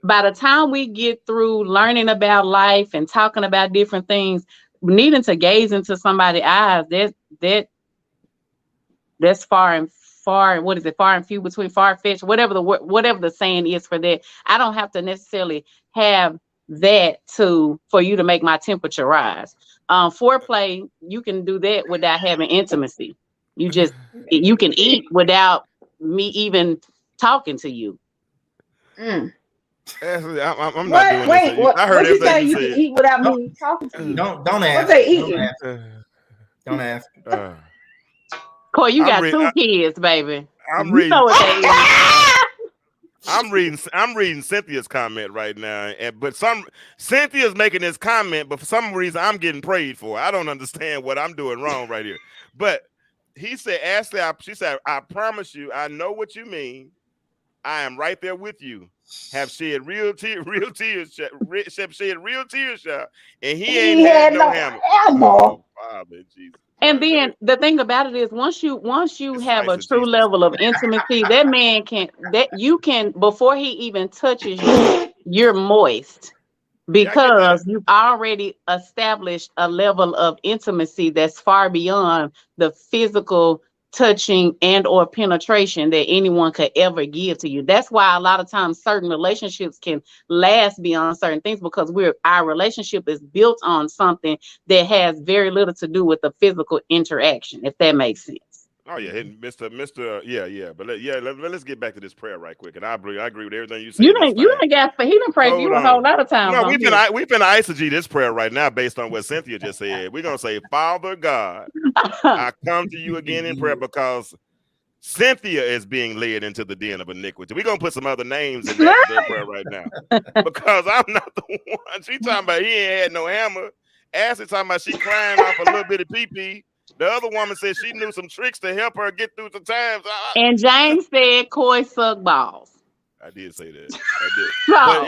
by the time we get through learning about life and talking about different things, needing to gaze into somebody's eyes, that's far and what is it, far and few between, far fetched, whatever the saying is for that. I don't have to necessarily have that for you to make my temperature rise. Foreplay, you can do that without having intimacy. You can eat without me even talking to you. I'm not What? doing Wait, this. I heard what you say? everything You you can said. eat without me talking to you. Don't What's ask. they eating? Don't ask. Corey, you got two kids, baby. You know what they eat. I'm reading Cynthia's comment right now, but Cynthia's making this comment, but for some reason I'm getting prayed for. I don't understand what I'm doing wrong right here. But he said, Ashley, she said, I promise you, I know what you mean. I am right there with you. Have shed real tears, shed real tears, and he ain't had no hammer. Oh, Father Jesus. And then the thing about it is, once you have a true level of intimacy, that man you can before he even touches you, you're moist because you've already established a level of intimacy that's far beyond the physical touching and or penetration that anyone could ever give to you. That's why a lot of times certain relationships can last beyond certain things, because our relationship is built on something that has very little to do with the physical interaction, if that makes sense. Oh yeah, Mr. Yeah. But let's get back to this prayer right quick. And I agree with everything you said. You ain't got he done prayed for you a whole lot of times. No, we've been eisegete this prayer right now based on what Cynthia just said. We're gonna say, Father God, I come to you again in prayer because Cynthia is being led into the den of iniquity. We're gonna put some other names in that prayer right now. Because I'm not the one. She talking about he ain't had no hammer. Ashley talking about she crying off a little bit of pee-pee. The other woman said she knew some tricks to help her get through the times. And James said, "Coy suck balls." I did say that. I did. But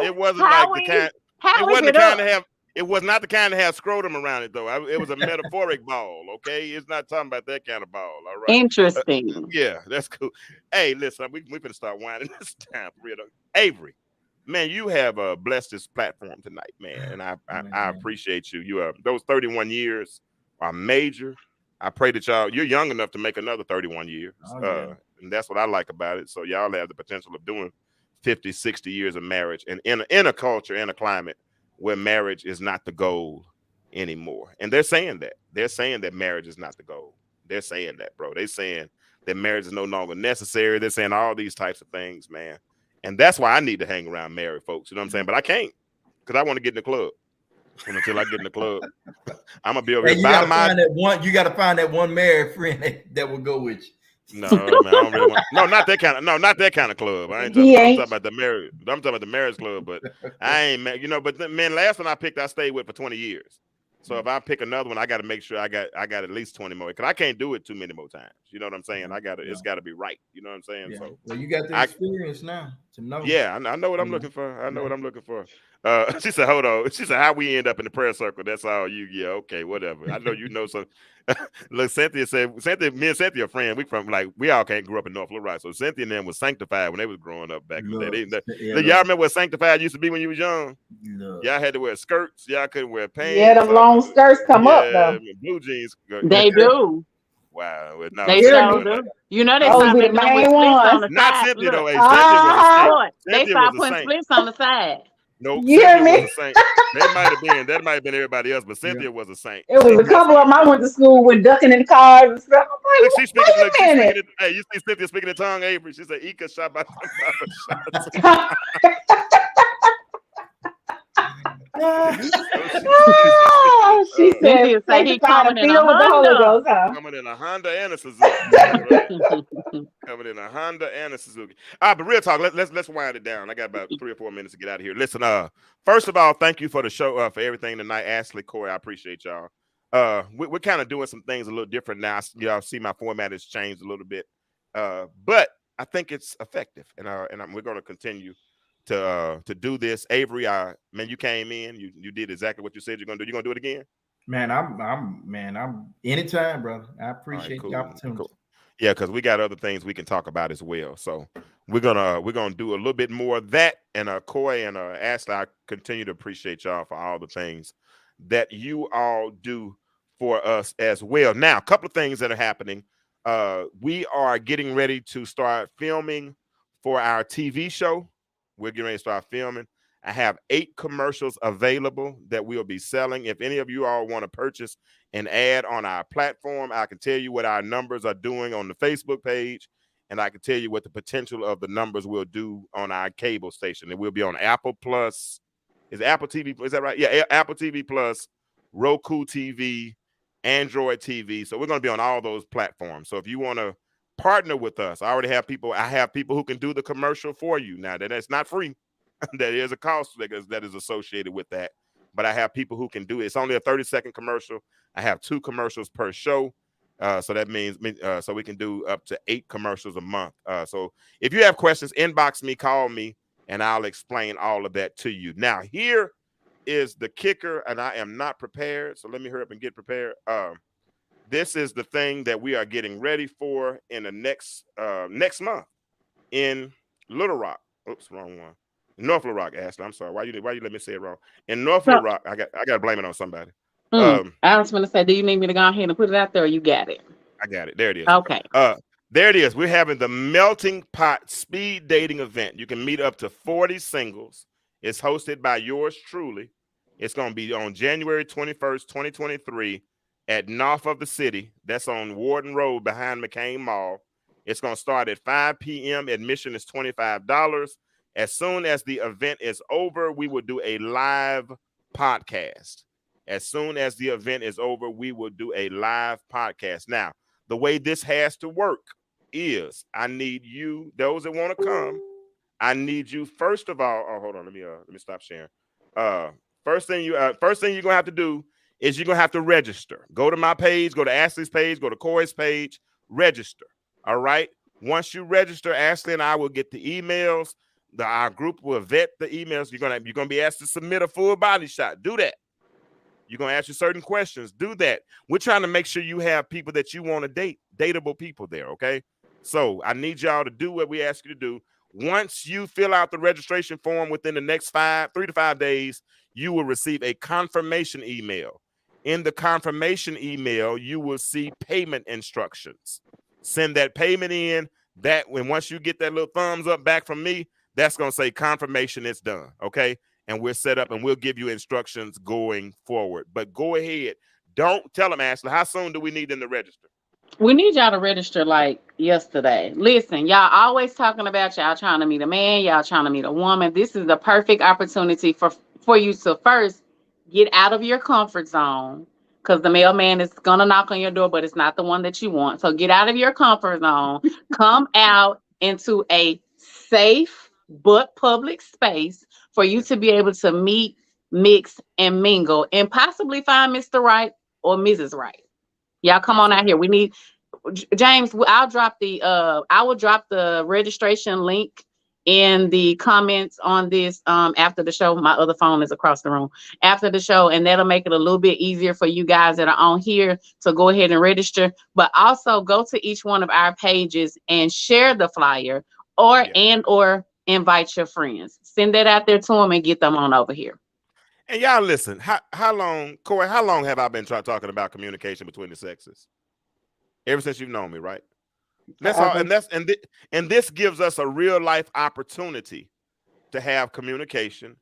it wasn't like the kind. It wasn't the kind to have. It was not the kind to have scrotum around it though. It was a metaphoric ball. Okay, it's not talking about that kind of ball. All right. Interesting. Yeah, that's cool. Hey, listen, we finna start winding this down. Avery, man, you have blessed this platform tonight, man, and I appreciate you. You those 31 years are major. I pray that you're young enough to make another 31 years. And that's what I like about it. So y'all have the potential of doing 50, 60 years of marriage and in a culture and a climate where marriage is not the goal anymore. And they're saying that. They're saying that marriage is not the goal. They're saying that, bro. They're saying that marriage is no longer necessary. They're saying all these types of things, man. And that's why I need to hang around married folks. You know what I'm saying? But I can't because I want to get in the club. And until I get in the club, I'm gonna be over here. You gotta find that one married friend that will go with you. No, man, I don't really want. No, not that kind of club. I ain't talking, I'm talking about the marriage. I'm talking about the marriage club. But I ain't, you know. But man, last one I picked, I stayed with for 20 years. So if I pick another one, I got to make sure I got at least 20 more because I can't do it too many more times. You know what I'm saying? It's got to be right. You know what I'm saying? Yeah. So well, you got the experience now to know. Yeah, I know what I'm looking for. I know what I'm looking for. She said, "Hold on." She said, "How we end up in the prayer circle? That's all you." Yeah, okay, whatever. I know you know some. Look, Cynthia said, me and Cynthia, friend, we all can't grow up in North Little Rock. So Cynthia and them was sanctified when they was growing up back in the day. Y'all remember what sanctified used to be when you was young? Y'all had to wear skirts. Y'all couldn't wear pants. Yeah, them long skirts come up though. Blue jeans. They do. Wow. No, they sure do. You know they start making them with splits on the Not side. Cynthia though. Hey, They start putting splits on the side. Nope, you Cynthia hear me? was a saint. That might have been everybody else, but Cynthia was a saint. It was a couple of them I went to school with ducking in the cars and stuff. I'm like, she's speaking, hey, you see Cynthia speaking in tongue, Avery. She said, Ika shot by Oh, she He said, did say he sanctified coming and in a filled with the Holy Honda. Ghost, huh? Coming in a Honda and a Suzuki. That's right. Coming in a Honda and a Suzuki. All right, but real talk. Let's wind it down. I got about 3 or 4 minutes to get out of here. Listen, first of all, thank you for the show, for everything tonight, Ashley, Corey. I appreciate y'all. We're kind of doing some things a little different now. Y'all see my format has changed a little bit, but I think it's effective, and we're going to continue to do this. Avery, man, you came in, you did exactly what you said you're going to do. You going to do it again? Man, I'm anytime, brother. I appreciate Cool, the opportunity. cool. Yeah, because we got other things we can talk about as well. So we're gonna do a little bit more of that. And Coy and Ashley, I continue to appreciate y'all for all the things that you all do for us as well. Now, a couple of things that are happening. We are getting ready to start filming for our TV show. We're getting ready to start filming. I have 8 commercials available that we'll be selling. If any of you all want to purchase an ad on our platform, I can tell you what our numbers are doing on the Facebook page, and I can tell you what the potential of the numbers will do on our cable station. It will be on Apple Plus. Is Apple TV? Is that right? Yeah, Apple TV Plus, Roku TV, Android TV. So we're going to be on all those platforms. So if you want to partner with us, I have people who can do the commercial for you. Now, that's not free. There is a cost that is associated with that, but I have people who can do it. It's only a 30-second commercial. I have 2 commercials per show, so that means so we can do up to 8 commercials a month. So if you have questions, inbox me, call me, and I'll explain all of that to you. Now, here is the kicker, and I am not prepared, so let me hurry up and get prepared. This is the thing that we are getting ready for in the next month in Little Rock. Oops, wrong one. North Little Rock, Ashley. I'm sorry. Why you let me say it wrong? In North Little Rock, I got to blame it on somebody. I was going to say, do you need me to go ahead and put it out there, or you got it? I got it. There it is. Okay. There it is. We're having the Melting Pot Speed Dating event. You can meet up to 40 singles. It's hosted by yours truly. It's going to be on January 21st, 2023 at North of the City. That's on Warden Road behind McCain Mall. It's going to start at 5 p.m. Admission is $25. As soon as the event is over, we will do a live podcast. As soon as the event is over, we will do a live podcast. Now, the way this has to work is I need you, those that want to come, I need you, first of all, hold on, let me stop sharing. First thing you're gonna have to do is you're gonna have to register. Go to my page, go to Ashley's page, go to Corey's page, register. All right. Once you register, Ashley and I will get the emails. Our group will vet the emails. You're gonna be asked to submit a full body shot. Do that. You're gonna ask you certain questions. Do that. We're trying to make sure you have people that you want to date, dateable people there. Okay. So I need y'all to do what we ask you to do. Once you fill out the registration form within the next 3 to 5 days, you will receive a confirmation email. In the confirmation email, you will see payment instructions. Send that payment in. Once you get that little thumbs up back from me, that's going to say confirmation is done. Okay. And we're set up and we'll give you instructions going forward. But go ahead. Don't tell them, Ashley, how soon do we need them to register? We need y'all to register like yesterday. Listen, y'all always talking about y'all trying to meet a man, y'all trying to meet a woman. This is the perfect opportunity for you to first get out of your comfort zone, because the mailman is going to knock on your door, but it's not the one that you want. So get out of your comfort zone, come out into a safe but public space for you to be able to meet, mix, and mingle, and possibly find Mr. Right or Mrs. Right. Y'all come on out here. We need James. I will drop the registration link in the comments on this after the show. My other phone is across the room after the show, and that'll make it a little bit easier for you guys that are on here to go ahead and register. But also go to each one of our pages and share the flyer, or invite your friends. Send that out there to them and get them on over here. And y'all listen, how long, Corey, how long have I been talking about communication between the sexes? Ever since you've known me, right? That's all, and this gives us a real life opportunity to have communication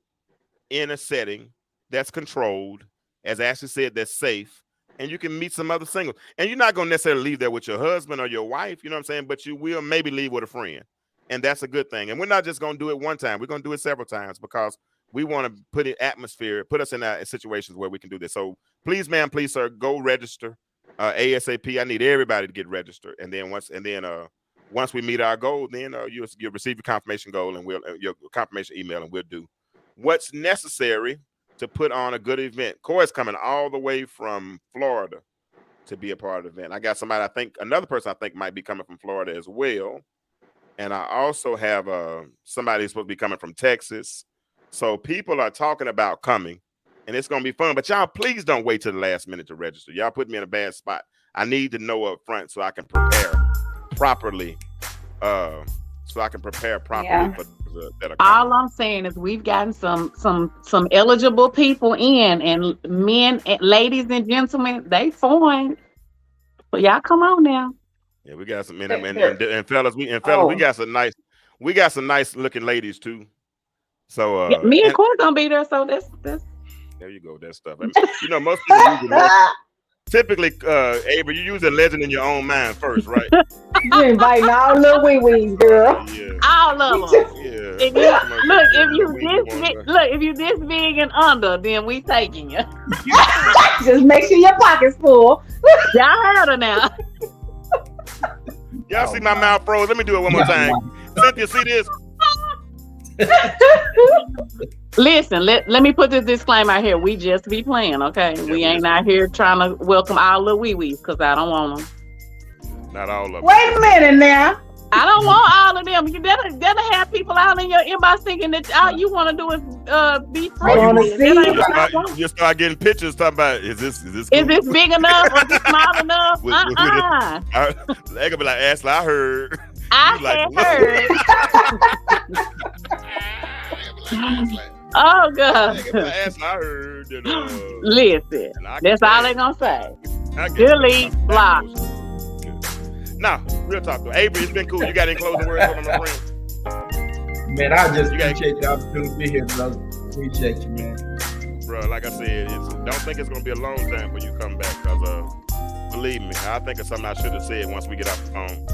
in a setting that's controlled, as Ashley said, that's safe, and you can meet some other singles. And you're not gonna necessarily leave there with your husband or your wife, you know what I'm saying? But you will maybe leave with a friend, and that's a good thing. And we're not just gonna do it one time; we're gonna do it several times, because we want to put in atmosphere, put us in situations where we can do this. So please, ma'am, please, sir, go register ASAP. I need everybody to get registered, and then once we meet our goal, then you'll receive your confirmation goal and your confirmation email, and we'll do what's necessary to put on a good event. Corey's coming all the way from Florida to be a part of the event. I got another person I think might be coming from Florida as well. And I also have somebody who's supposed to be coming from Texas. So people are talking about coming, and it's going to be fun. But y'all, please don't wait till the last minute to register. Y'all put me in a bad spot. I need to know up front so I can prepare properly. For that are all I'm saying is we've gotten some eligible people in, and men, and ladies and gentlemen, they fine. So y'all come on now. Yeah, we got some men and fellas. We got some nice looking ladies too. So yeah, me and Corey gonna be there. So that's there you go. That stuff. I mean, most people use typically, Avery, you use a legend in your own mind first, right? You inviting all little wee-wees, girl. Yeah. all of them. Yeah. If you this big and under, then we taking you. Just make sure your pocket's full. Y'all heard her now. Y'all see my mouth froze? Let me do it one more time. Cynthia, see this? Listen, let me put this disclaimer out here. We just be playing, okay? Yeah, we ain't out here trying to welcome all the wee-wees because I don't want them. Not all of them. Wait a minute now. I don't want all of them. That'll have people out in your inbox thinking that all you want to do is be free. You start getting pictures talking about is this cool? Is this big enough or is this small enough? They gonna be like, Ashley, I heard. I heard. Oh God. Ashley, I heard that, listen, that's all they gonna say. Delete, block. Nah, real talk though. Avery, it's been cool. You got any closing words for my friend? Man, I just appreciate the opportunity to be here, brother. Appreciate you, man. Bro, like I said, don't think it's gonna be a long time when you come back, cause believe me, I think of something I should have said once we get off the phone.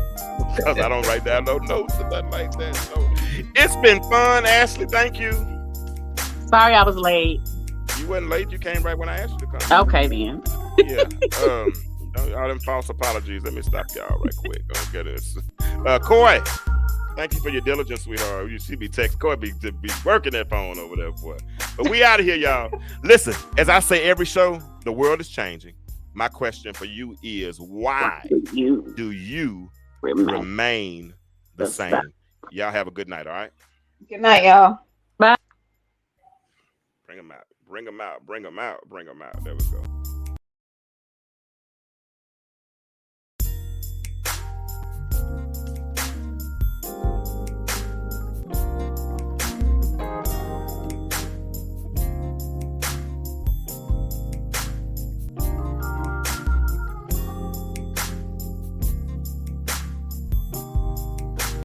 Cause I don't write down no notes or nothing like that. So it's been fun, Ashley. Thank you. Sorry I was late. You wasn't late. You came right when I asked you to come. Okay then. Yeah. All them false apologies. Let me stop y'all right quick. Get this. Coy, thank you for your diligence, sweetheart. You see me text. Coy be working that phone over there, boy. But we out of here, y'all. Listen, as I say every show, the world is changing. My question for you is, why do you remain the same? Y'all have a good night, all right? Good night, y'all. Bye. Bring them out. Bring them out. Bring them out. Bring them out. There we go.